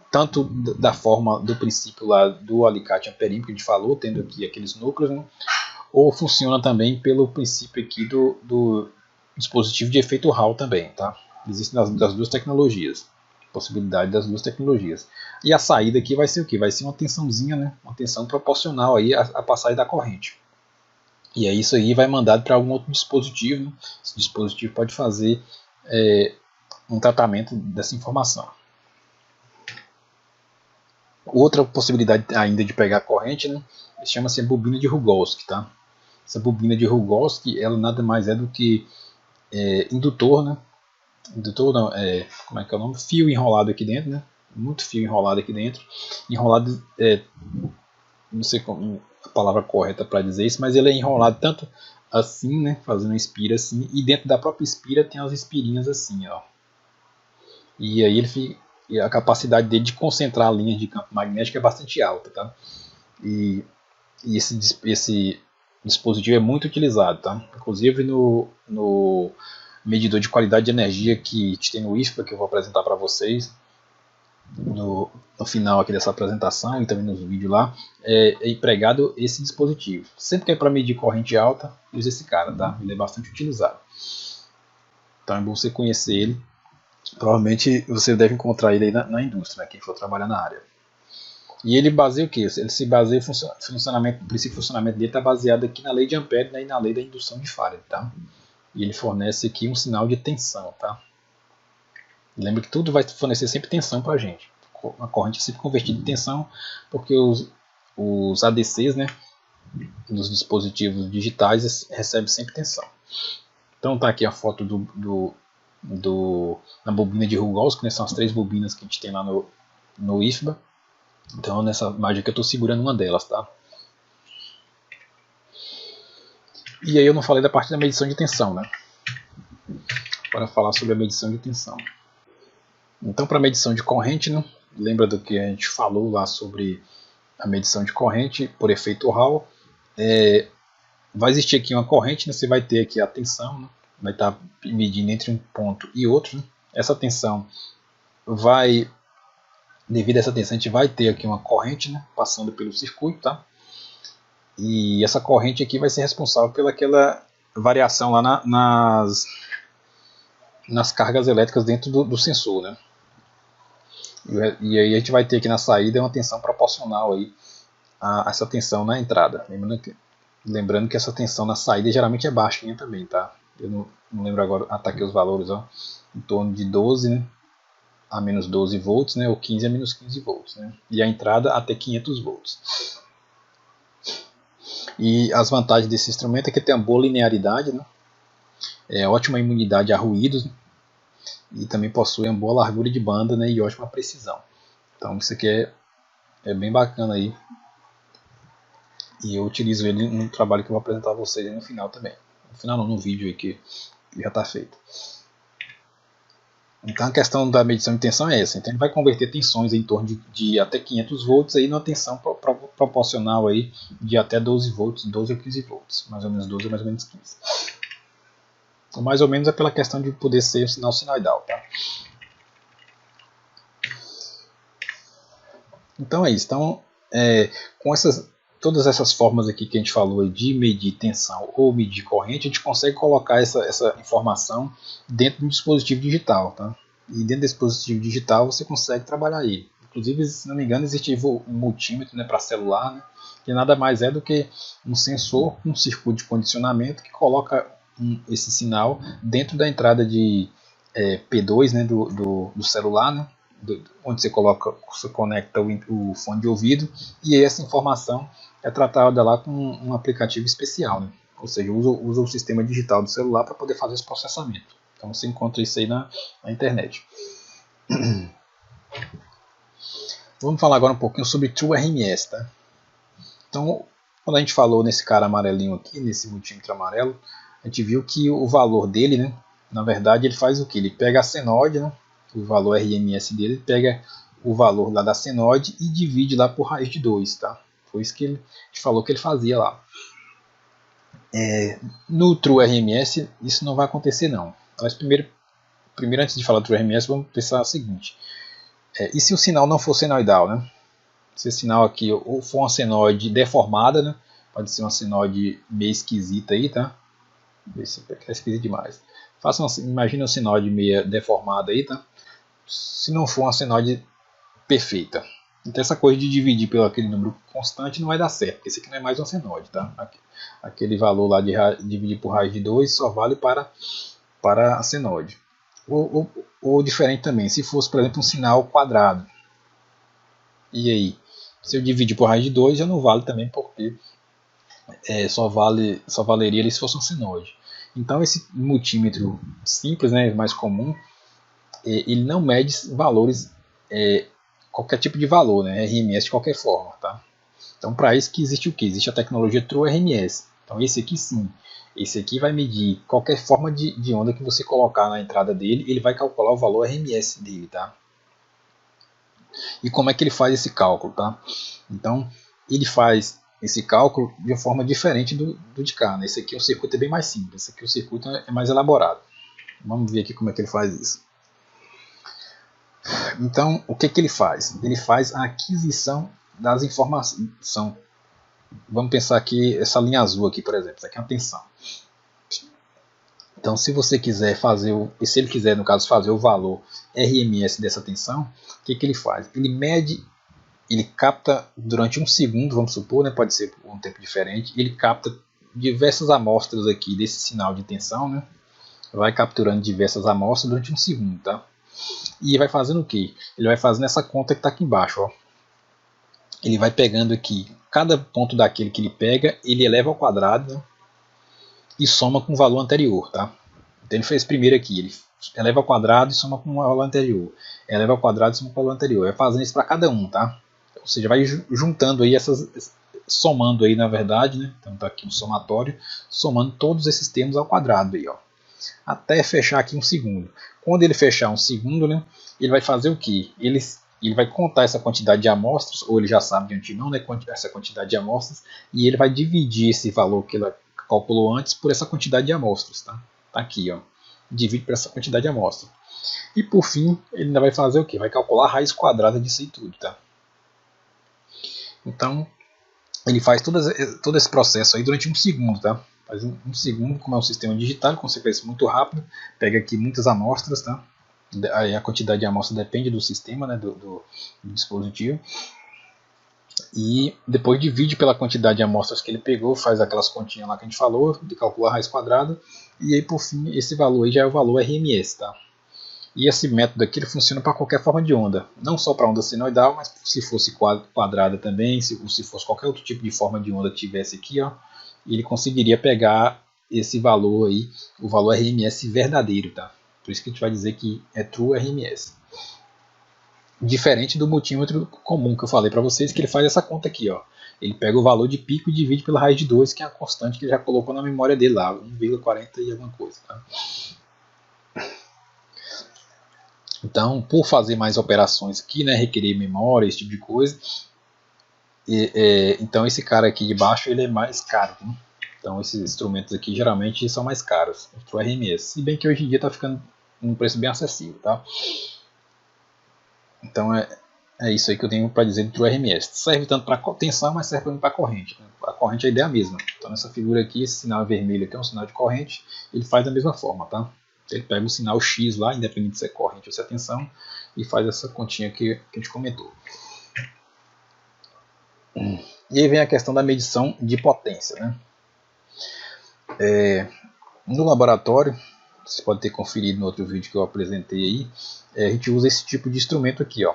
tanto da forma do princípio lá do alicate amperímetro que a gente falou, tendo aqui aqueles núcleos, né? Ou funciona também pelo princípio aqui do dispositivo de efeito Hall também, tá? Existem das duas tecnologias, possibilidade das duas tecnologias. E a saída aqui vai ser o que? Vai ser uma tensãozinha, né? Uma tensão proporcional aí à passagem da corrente. E aí isso aí vai mandado para algum outro dispositivo, né? Esse dispositivo pode fazer um tratamento dessa informação. Outra possibilidade ainda de pegar a corrente, né, chama-se a bobina de Rogowski, tá? Essa bobina de Rogowski, ela nada mais é do que indutor, né? Indutor não, como é que é o nome? Fio enrolado aqui dentro, né? Muito fio enrolado aqui dentro, enrolado, não sei como a palavra correta para dizer isso, mas ele é enrolado tanto assim, né? Fazendo uma espira assim, e dentro da própria espira tem as espirinhas assim, ó. E aí ele fica, e a capacidade dele de concentrar linhas de campo magnético é bastante alta, tá? E esse dispositivo é muito utilizado, tá? Inclusive no medidor de qualidade de energia que tem no IFPA, que eu vou apresentar para vocês no final aqui dessa apresentação e também nos vídeos lá, é empregado esse dispositivo. Sempre que é para medir corrente alta, usa esse cara, tá? Ele é bastante utilizado. Então é bom você conhecer ele. Provavelmente você deve encontrar ele aí na indústria, né, quem for trabalhar na área. E ele baseia o que? Ele se baseia o princípio de funcionamento dele está baseado aqui na lei de Ampere, né, e na lei da indução de Faraday, tá? E ele fornece aqui um sinal de tensão, tá? Lembra que tudo vai fornecer sempre tensão para a gente. A corrente é sempre convertida em tensão, porque os ADCs, né, dos dispositivos digitais recebem sempre tensão. Então tá aqui a foto na bobina de Rogowski, né? São as 3 bobinas que a gente tem lá no IFBA. Então nessa imagem aqui eu estou segurando uma delas, tá? E aí eu não falei da parte da medição de tensão, né? Para falar sobre a medição de tensão. Então para medição de corrente, né? Lembra do que a gente falou lá sobre a medição de corrente por efeito Hall? Vai existir aqui uma corrente, né? Você vai ter aqui a tensão, né? Vai estar medindo entre um ponto e outro, né? Essa tensão vai, devido a essa tensão, a gente vai ter aqui uma corrente, né, passando pelo circuito, tá? E essa corrente aqui vai ser responsável pelaquela variação lá nas cargas elétricas dentro do sensor, né? E aí a gente vai ter aqui na saída uma tensão proporcional aí a essa tensão na entrada. Lembrando que essa tensão na saída geralmente é baixinha também, tá? Eu não lembro agora, tá aqui os valores, ó, em torno de 12, né, a menos 12 volts, né, ou 15 a menos 15 volts, né, e a entrada até 500 volts. E as vantagens desse instrumento é que tem uma boa linearidade, né, ótima imunidade a ruídos, né, e também possui uma boa largura de banda, né, e ótima precisão. Então isso aqui é bem bacana aí. E eu utilizo ele no trabalho que eu vou apresentar a vocês aí no final também. No final não, no vídeo aí que já está feito. Então a questão da medição de tensão é essa. Então ele vai converter tensões em torno de até 500 volts aí numa tensão proporcional aí de até 12 volts, 12 a 15 volts. Mais ou menos 12 ou mais ou menos 15. Então, mais ou menos é pela questão de poder ser o sinal sinoidal, tá? Então é isso. Então, com todas essas formas aqui que a gente falou de medir tensão ou medir corrente, a gente consegue colocar essa informação dentro do dispositivo digital, tá? E dentro desse dispositivo digital você consegue trabalhar ele. Inclusive, se não me engano, existe um multímetro, né, para celular, né, que nada mais é do que um sensor, um circuito de condicionamento que coloca esse sinal dentro da entrada de P2, né, do celular, né, onde você conecta o fone de ouvido, e essa informação é tratada lá com um aplicativo especial, né? Ou seja, usa o sistema digital do celular para poder fazer esse processamento. Então você encontra isso aí na internet. Vamos falar agora um pouquinho sobre TrueRMS, tá? Então, quando a gente falou nesse cara amarelinho aqui, nesse multímetro amarelo, a gente viu que o valor dele, né, na verdade, ele faz o que? Ele pega a senoide, né, o valor RMS dele, ele pega o valor lá da senoide e divide lá por raiz de 2, tá? Foi isso que ele falou que ele fazia lá. No TrueRMS isso não vai acontecer não. Mas primeiro antes de falar do TrueRMS, vamos pensar o seguinte. E se o sinal não for senoidal, né? Se esse sinal aqui ou for uma senoide deformada, né? Pode ser uma senoide meio esquisita aí, tá? Esse aqui tá esquisito demais. Imagina uma senoide meio deformada aí, tá? Se não for uma senoide perfeita. Então essa coisa de dividir pelo aquele número constante não vai dar certo, porque esse aqui não é mais uma senoide, tá? Aquele valor lá de dividir por raiz de 2 só vale para a senoide. Ou diferente também, se fosse, por exemplo, um sinal quadrado. E aí? Se eu dividir por raiz de 2 já não vale também, porque só valeria ele se fosse um senoide. Então esse multímetro simples, né, mais comum, ele não mede valores, qualquer tipo de valor, né, RMS de qualquer forma, tá? Então para isso que existe o que? Existe a tecnologia TrueRMS. Então esse aqui sim, esse aqui vai medir qualquer forma de onda que você colocar na entrada dele, ele vai calcular o valor RMS dele, tá? E como é que ele faz esse cálculo, tá? Então ele faz esse cálculo de uma forma diferente do de cá, né? Esse aqui o circuito é bem mais simples, esse aqui o circuito é mais elaborado. Vamos ver aqui como é que ele faz isso. Então, o que ele faz? Ele faz a aquisição das informações. Vamos pensar aqui, essa linha azul aqui, por exemplo, isso aqui é uma tensão. Então, se você quiser fazer, se ele quiser, no caso, fazer o valor RMS dessa tensão, o que ele faz? Ele mede, ele capta durante um segundo, vamos supor, né, pode ser por um tempo diferente, ele capta diversas amostras aqui desse sinal de tensão, né, vai capturando diversas amostras durante um segundo, tá? E vai fazendo o que? Ele vai fazendo essa conta que está aqui embaixo, ó. Ele vai pegando aqui, cada ponto daquele que ele pega, ele eleva ao quadrado, né, e soma com o valor anterior, tá? Então ele fez primeiro aqui, ele eleva ao quadrado e soma com o valor anterior. Eleva ao quadrado e soma com o valor anterior. Vai fazendo isso para cada um, tá? Ou seja, vai juntando aí somando aí na verdade, né? Então tá aqui um somatório, somando todos esses termos ao quadrado aí, ó. Até fechar aqui um segundo. Quando ele fechar um segundo, né? Ele vai fazer o que? Ele vai contar essa quantidade de amostras, ou ele já sabe de antemão, né? Essa quantidade de amostras, e ele vai dividir esse valor que ele calculou antes por essa quantidade de amostras, tá? Tá aqui, ó. Divide por essa quantidade de amostras. E por fim, ele ainda vai fazer o que? Vai calcular a raiz quadrada disso aí tudo, tá? Então, ele faz todo esse processo aí durante um segundo, tá? Faz um segundo, como é um sistema digital, consequência muito rápido, pega aqui muitas amostras, tá? Aí a quantidade de amostras depende do sistema, né, do dispositivo. E depois divide pela quantidade de amostras que ele pegou, faz aquelas continhas lá que a gente falou, de calcular a raiz quadrada, e aí por fim esse valor aí já é o valor RMS, tá? E esse método aqui ele funciona para qualquer forma de onda, não só para onda senoidal, mas se fosse quadrada também, se fosse qualquer outro tipo de forma de onda que tivesse aqui, ó, ele conseguiria pegar esse valor aí, o valor RMS verdadeiro, tá? Por isso que a gente vai dizer que é True RMS. Diferente do multímetro comum que eu falei para vocês, que ele faz essa conta aqui, ó. Ele pega o valor de pico e divide pela raiz de 2, que é a constante que ele já colocou na memória dele lá, 1,40 e alguma coisa, tá? Então, por fazer mais operações aqui, né, requerer memória, esse tipo de coisa, então esse cara aqui de baixo ele é mais caro, né? Então esses instrumentos aqui geralmente são mais caros, o RMS, se bem que hoje em dia está ficando um preço bem acessível, tá? Então é isso aí que eu tenho para dizer do True RMS. Serve tanto para tensão, mas serve também para corrente. A corrente é a ideia mesma. Então nessa figura aqui, esse sinal vermelho aqui é um sinal de corrente, ele faz da mesma forma, tá? Ele pega o sinal X lá, independente se é corrente ou se é tensão, e faz essa continha que a gente comentou. E aí vem a questão da medição de potência, né? No laboratório, você pode ter conferido no outro vídeo que eu apresentei aí, a gente usa esse tipo de instrumento aqui, ó.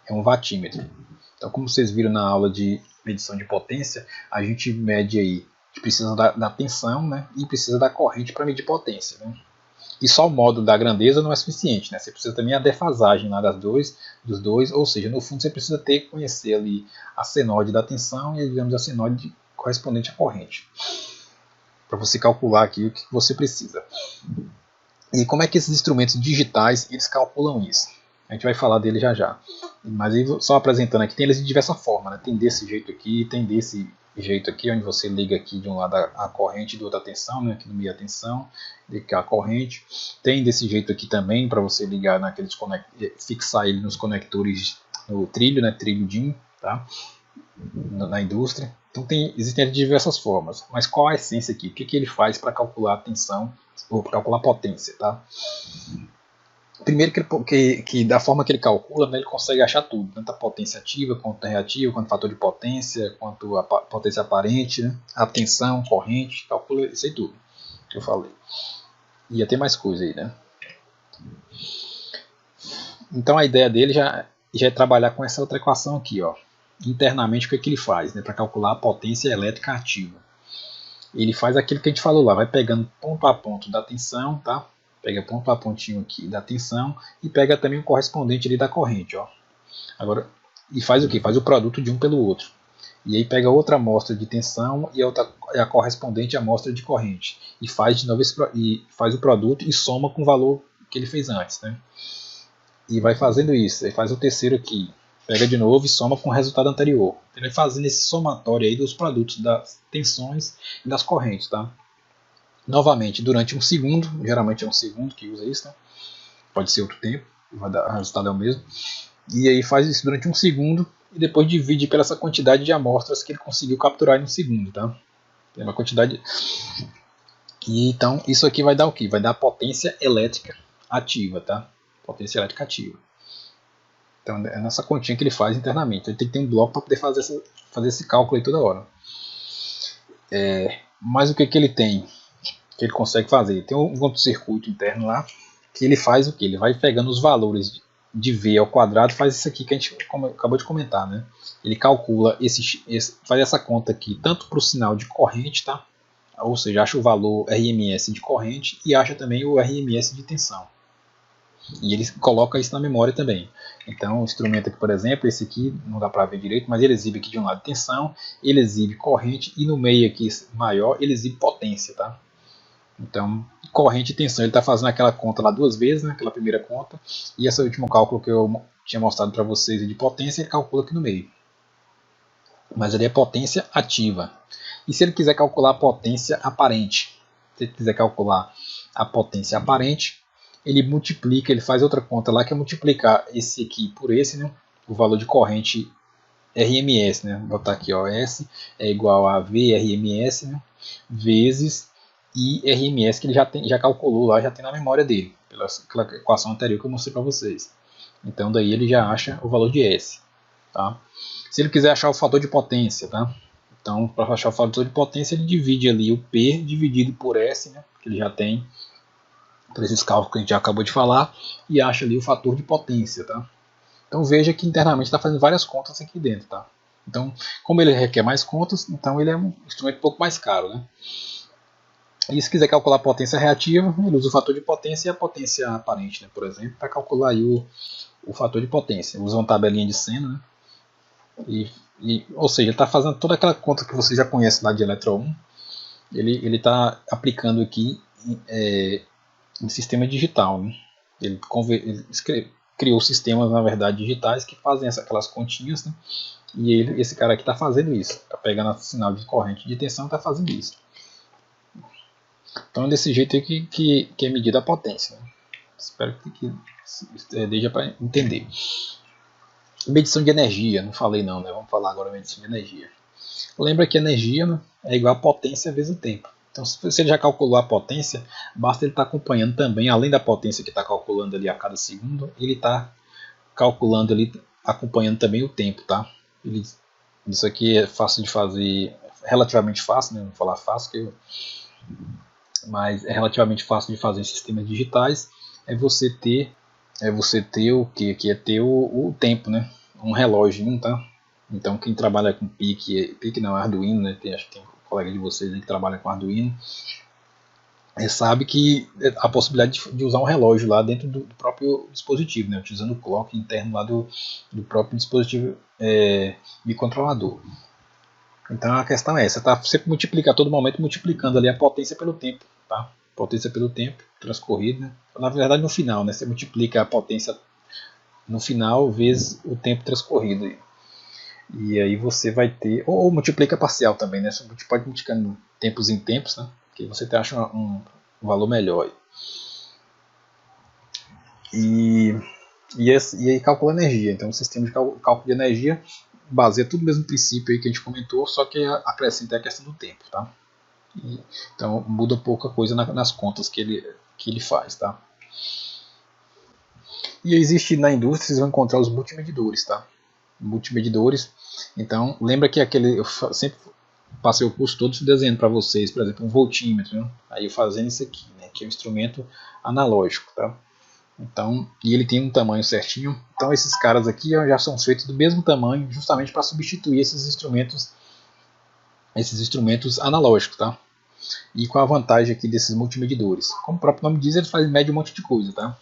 É um watímetro. Então, como vocês viram na aula de medição de potência, a gente mede aí, a gente precisa da tensão, né, e precisa da corrente para medir potência, né? E só o módulo da grandeza não é suficiente, né? Você precisa também a defasagem lá dos dois, ou seja, no fundo você precisa conhecer ali a senoide da tensão e, digamos, a senoide correspondente à corrente, para você calcular aqui o que você precisa. E como é que esses instrumentos digitais eles calculam isso? A gente vai falar dele já já. Mas aí, só apresentando aqui, tem eles de diversa forma, né? Tem desse jeito aqui, tem desse jeito aqui, onde você liga aqui de um lado a corrente e do outro a tensão, né? Aqui no meio a tensão, ligar a corrente. Tem desse jeito aqui também, para você ligar naqueles fixar ele nos conectores no trilho, né? Trilho DIN, tá? Na indústria. Então existem diversas formas. Mas qual a essência aqui? O que ele faz para calcular a tensão ou para calcular a potência, tá? Primeiro que da forma que ele calcula, né, ele consegue achar tudo, tanto a potência ativa, quanto a reativa, quanto o fator de potência, quanto a potência aparente, né, a tensão, corrente, calcula isso aí tudo que eu falei. E ia ter mais coisa aí, né? Então a ideia dele já é trabalhar com essa outra equação aqui, ó. Internamente o que ele faz, né, para calcular a potência elétrica ativa. Ele faz aquilo que a gente falou lá, vai pegando ponto a ponto da tensão, tá? Pega ponto a pontinho aqui da tensão e pega também o correspondente ali da corrente, ó. Agora, e faz o que? Faz o produto de um pelo outro. E aí pega outra amostra de tensão e a correspondente amostra de corrente. E faz de novo faz o produto e soma com o valor que ele fez antes, né? E vai fazendo isso. Aí faz o terceiro aqui. Pega de novo e soma com o resultado anterior. Ele vai fazendo esse somatório aí dos produtos das tensões e das correntes, tá? Novamente, durante um segundo, geralmente é um segundo que usa isso, né? Pode ser outro tempo, o resultado é o mesmo. E aí faz isso durante um segundo e depois divide pela essa quantidade de amostras que ele conseguiu capturar em um segundo, tá? Tem uma quantidade. E então isso aqui vai dar o quê? Vai dar a potência elétrica ativa, tá? Potência elétrica ativa. Então é nessa continha que ele faz internamente. Então, ele tem que ter um bloco para poder fazer esse cálculo aí toda hora. Mas o que ele tem? Que ele consegue fazer? Tem um curto-circuito interno lá que ele faz o que? Ele vai pegando os valores de V ao quadrado, faz isso aqui que a gente acabou de comentar, né? Ele calcula faz essa conta aqui tanto para o sinal de corrente, tá? Ou seja, acha o valor RMS de corrente e acha também o RMS de tensão. E ele coloca isso na memória também. Então o instrumento aqui, por exemplo, esse aqui não dá para ver direito, mas ele exibe aqui de um lado tensão, ele exibe corrente e no meio aqui maior ele exibe potência, tá? Então, corrente e tensão, ele está fazendo aquela conta lá duas vezes, né, aquela primeira conta, e esse último cálculo que eu tinha mostrado para vocês de potência, ele calcula aqui no meio. Mas ele é potência ativa. E se ele quiser calcular a potência aparente, se ele quiser calcular a potência aparente, ele multiplica, ele faz outra conta lá que é multiplicar esse aqui por esse, né, o valor de corrente RMS, né, vou botar aqui, ó, S é igual a VRMS, né, vezes IRMS que ele já calculou lá, já tem na memória dele, pela equação anterior que eu mostrei para vocês. Então daí ele já acha o valor de S. Tá? Se ele quiser achar o fator de potência, tá? Então para achar o fator de potência ele divide ali o P dividido por S, né, que ele já tem, por esses cálculos que a gente já acabou de falar, e acha ali o fator de potência. Tá? Então veja que internamente está fazendo várias contas aqui dentro. Tá? Então, como ele requer mais contas, então ele é um instrumento um pouco mais caro. Né? E se quiser calcular a potência reativa, ele usa o fator de potência e a potência aparente, né, por exemplo, para calcular aí o fator de potência. Usa uma tabelinha de Sena, né, ou seja, ele está fazendo toda aquela conta que você já conhece lá de Eletro 1, ele está aplicando aqui em sistema digital. Né. Ele criou sistemas, na verdade, digitais que fazem aquelas continhas, né, e esse cara aqui está fazendo isso, está pegando o sinal de corrente de tensão e está fazendo isso. Então é desse jeito aí que é medida a potência. Né? Espero que deixe para entender. Medição de energia, não falei não, né? Vamos falar agora medição de energia. Lembra que energia, né, é igual a potência vezes o tempo. Então se ele já calculou a potência, basta ele estar acompanhando também, além da potência que está calculando ali a cada segundo, ele está calculando ali, acompanhando também o tempo, tá? Isso aqui é fácil de fazer, relativamente fácil, né? Não vou falar fácil, mas é relativamente fácil de fazer em sistemas digitais. É você ter o que é ter o tempo, né? Um relógio, tá? Então quem trabalha com PIC não, Arduino, né? Acho que tem um colega de vocês aí que trabalha com Arduino, sabe que a possibilidade de usar um relógio lá dentro do próprio dispositivo, né? Utilizando o clock interno lá do próprio dispositivo microcontrolador. Então a questão é essa, tá? Você multiplica a todo momento multiplicando ali a potência pelo tempo, tá? potência pelo tempo transcorrido, né? Na verdade no final, né? Você multiplica a potência no final vezes o tempo transcorrido. E aí você vai ter, ou multiplica parcial também, né? Você pode multiplicando tempos em tempos, né? Que você acha um valor melhor. E aí calcula energia. Então o sistema de cálculo de energia baseia tudo no mesmo princípio aí que a gente comentou, só que acrescenta a questão do tempo, tá? Então muda pouca coisa nas contas que ele faz, tá? E existe na indústria, vocês vão encontrar os multimedidores, tá? Multimedidores. Então lembra que eu sempre passei o curso todo desenhando para vocês, por exemplo, um voltímetro, né? Aí eu fazendo isso aqui, né? Que é um instrumento analógico, tá? Então, e ele tem um tamanho certinho. Então esses caras aqui já são feitos do mesmo tamanho, justamente para substituir esses instrumentos analógicos, tá? E com a vantagem aqui desses multimedidores, como o próprio nome diz, ele mede um monte de coisa, tá?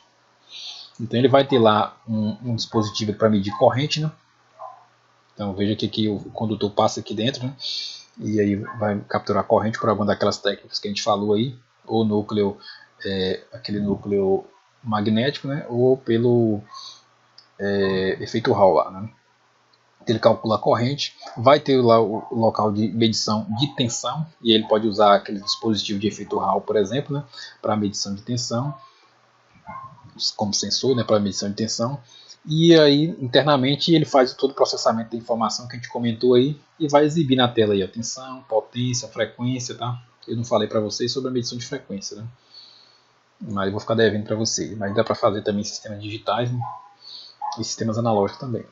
Então ele vai ter lá um dispositivo para medir corrente, né? Então veja que o condutor passa aqui dentro, né? E aí vai capturar a corrente por alguma daquelas técnicas que a gente falou aí, ou núcleo, aquele núcleo magnético, né? Ou pelo efeito Hall lá, né? Ele calcula a corrente, vai ter lá o local de medição de tensão, e ele pode usar aquele dispositivo de efeito Hall, por exemplo, né? Para medição de tensão, como sensor, né? Para medição de tensão. E aí internamente ele faz todo o processamento da informação que a gente comentou aí e vai exibir na tela aí a tensão, potência, frequência, tá? Eu não falei para vocês sobre a medição de frequência, né? Mas eu vou ficar devendo para vocês. Mas dá para fazer também sistemas digitais, né? E sistemas analógicos também.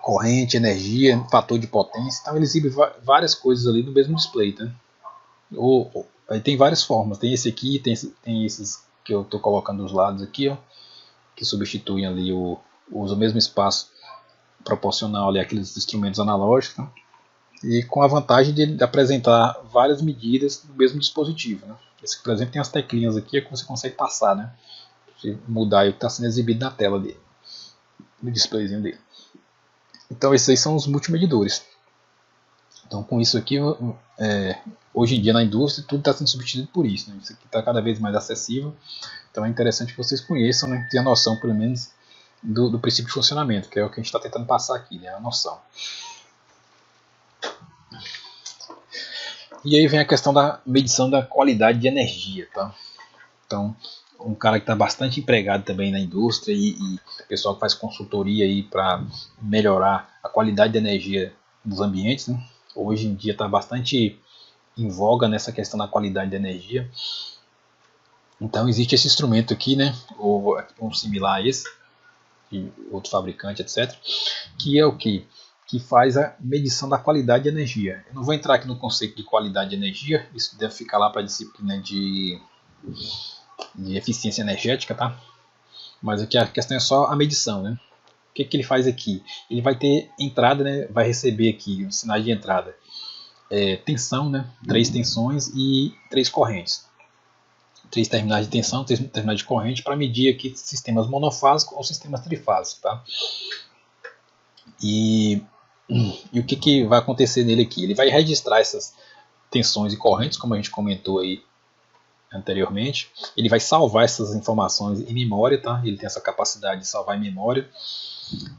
Corrente, energia, fator de potência. Então ele exibe várias coisas ali no mesmo display, tá? Aí tem várias formas. Tem esse aqui, tem esses que eu estou colocando dos lados aqui, ó, que substituem ali usa o mesmo espaço proporcional ali àqueles instrumentos analógicos, né? E com a vantagem de apresentar várias medidas no mesmo dispositivo, né? Esse, por exemplo, tem as teclinhas aqui que você consegue passar, né? Se mudar o que está sendo exibido na tela dele, no displayzinho dele. Então esses aí são os multimedidores. Então com isso aqui, hoje em dia na indústria tudo está sendo substituído por isso, né? Isso aqui está cada vez mais acessível. Então é interessante que vocês conheçam, né? Tenham a noção pelo menos do princípio de funcionamento, que é o que a gente está tentando passar aqui, né? A noção. E aí vem a questão da medição da qualidade de energia, tá? Então, um cara que está bastante empregado também na indústria e pessoal que faz consultoria aí para melhorar a qualidade de energia dos ambientes, né? Hoje em dia está bastante em voga nessa questão da qualidade de energia. Então existe esse instrumento aqui, né? Ou um similar a esse, de outro fabricante, etc. Que é o que faz a medição da qualidade de energia. Eu não vou entrar aqui no conceito de qualidade de energia, isso deve ficar lá para a disciplina de eficiência energética, tá? Mas aqui a questão é só a medição, né? O que ele faz aqui? Ele vai ter entrada, né? Vai receber aqui os sinais de entrada, tensão, né? 3 tensões e 3 correntes. 3 terminais de tensão, 3 terminais de corrente, para medir aqui sistemas monofásicos ou sistemas trifásicos, tá? E o que vai acontecer nele aqui? Ele vai registrar essas tensões e correntes, como a gente comentou aí anteriormente. Ele vai salvar essas informações em memória, tá? Ele tem essa capacidade de salvar em memória.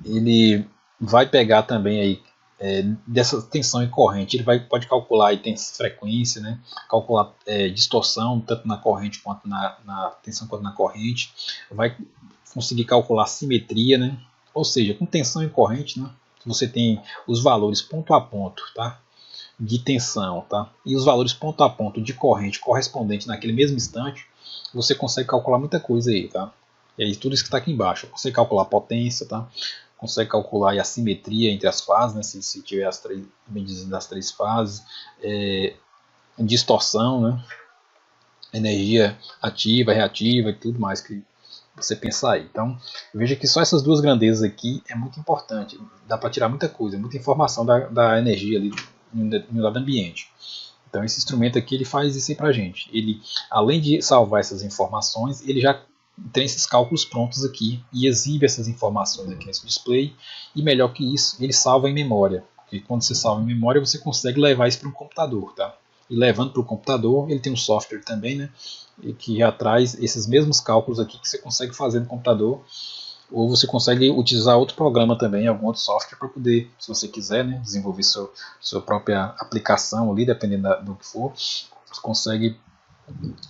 Ele vai pegar também aí dessa tensão e corrente, ele pode calcular aí frequência, né? Calcular distorção tanto na corrente quanto na tensão quanto na corrente. Vai conseguir calcular simetria, né? Ou seja, com tensão e corrente, né? Você tem os valores ponto a ponto, tá? De tensão, tá? E os valores ponto a ponto de corrente correspondente naquele mesmo instante, você consegue calcular muita coisa aí, tá? E aí tudo isso que está aqui embaixo, você calcular a potência, tá? Consegue calcular a simetria entre as fases, né? Se tiver as medidas das 3 fases, distorção, né? Energia ativa, reativa e tudo mais que você pensar aí. Então veja que só essas duas grandezas aqui é muito importante, dá para tirar muita coisa, muita informação da energia ali no dado ambiente. Então esse instrumento aqui ele faz isso aí pra gente. Ele, além de salvar essas informações, ele já tem esses cálculos prontos aqui e exibe essas informações aqui nesse display. E melhor que isso, ele salva em memória. Porque quando você salva em memória, você consegue levar isso para um computador, tá? e levando para o computador. Ele tem um software também, né, e que já traz esses mesmos cálculos aqui que você consegue fazer no computador, ou você consegue utilizar outro programa também, algum outro software para poder, se você quiser, né, desenvolver sua própria aplicação ali, dependendo do que for, você consegue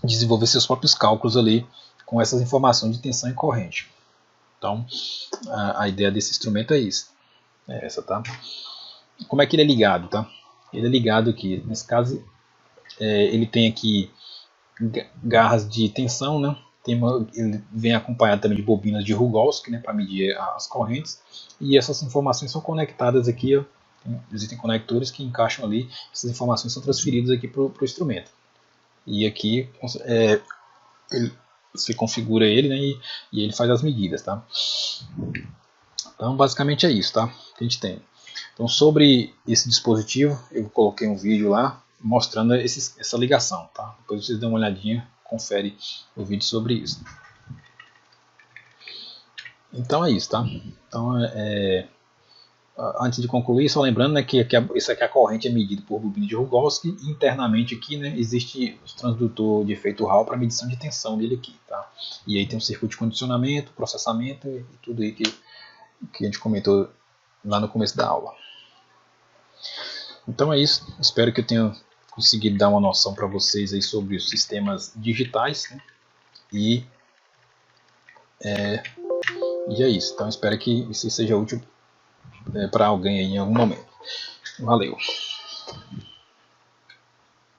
desenvolver seus próprios cálculos ali com essas informações de tensão e corrente. Então, a ideia desse instrumento é isso. É essa, tá? Como é que ele é ligado, tá? Ele é ligado aqui, nesse caso, ele tem aqui garras de tensão, né? Ele vem acompanhado também de bobinas de Rugolsky, né, para medir as correntes, e essas informações são conectadas aqui, ó, existem conectores que encaixam ali, essas informações são transferidas aqui para o instrumento. E aqui você configura ele, né, e ele faz as medidas, tá? Então basicamente é isso, tá? Que a gente tem. Então sobre esse dispositivo eu coloquei um vídeo lá mostrando essa ligação, tá? Depois vocês dão uma olhadinha, confere o vídeo sobre isso. Então é isso, tá? Então antes de concluir, só lembrando, né, que isso aqui, a corrente é medida por bobina de Rugolsky. Internamente aqui, né, existe o transdutor de efeito Hall para medição de tensão dele aqui, tá? E aí tem um circuito de condicionamento, processamento e tudo aí que a gente comentou lá no começo da aula. Então é isso, espero que eu tenha conseguido dar uma noção para vocês aí sobre os sistemas digitais, né? E é isso, então espero que isso seja útil para alguém aí em algum momento. Valeu!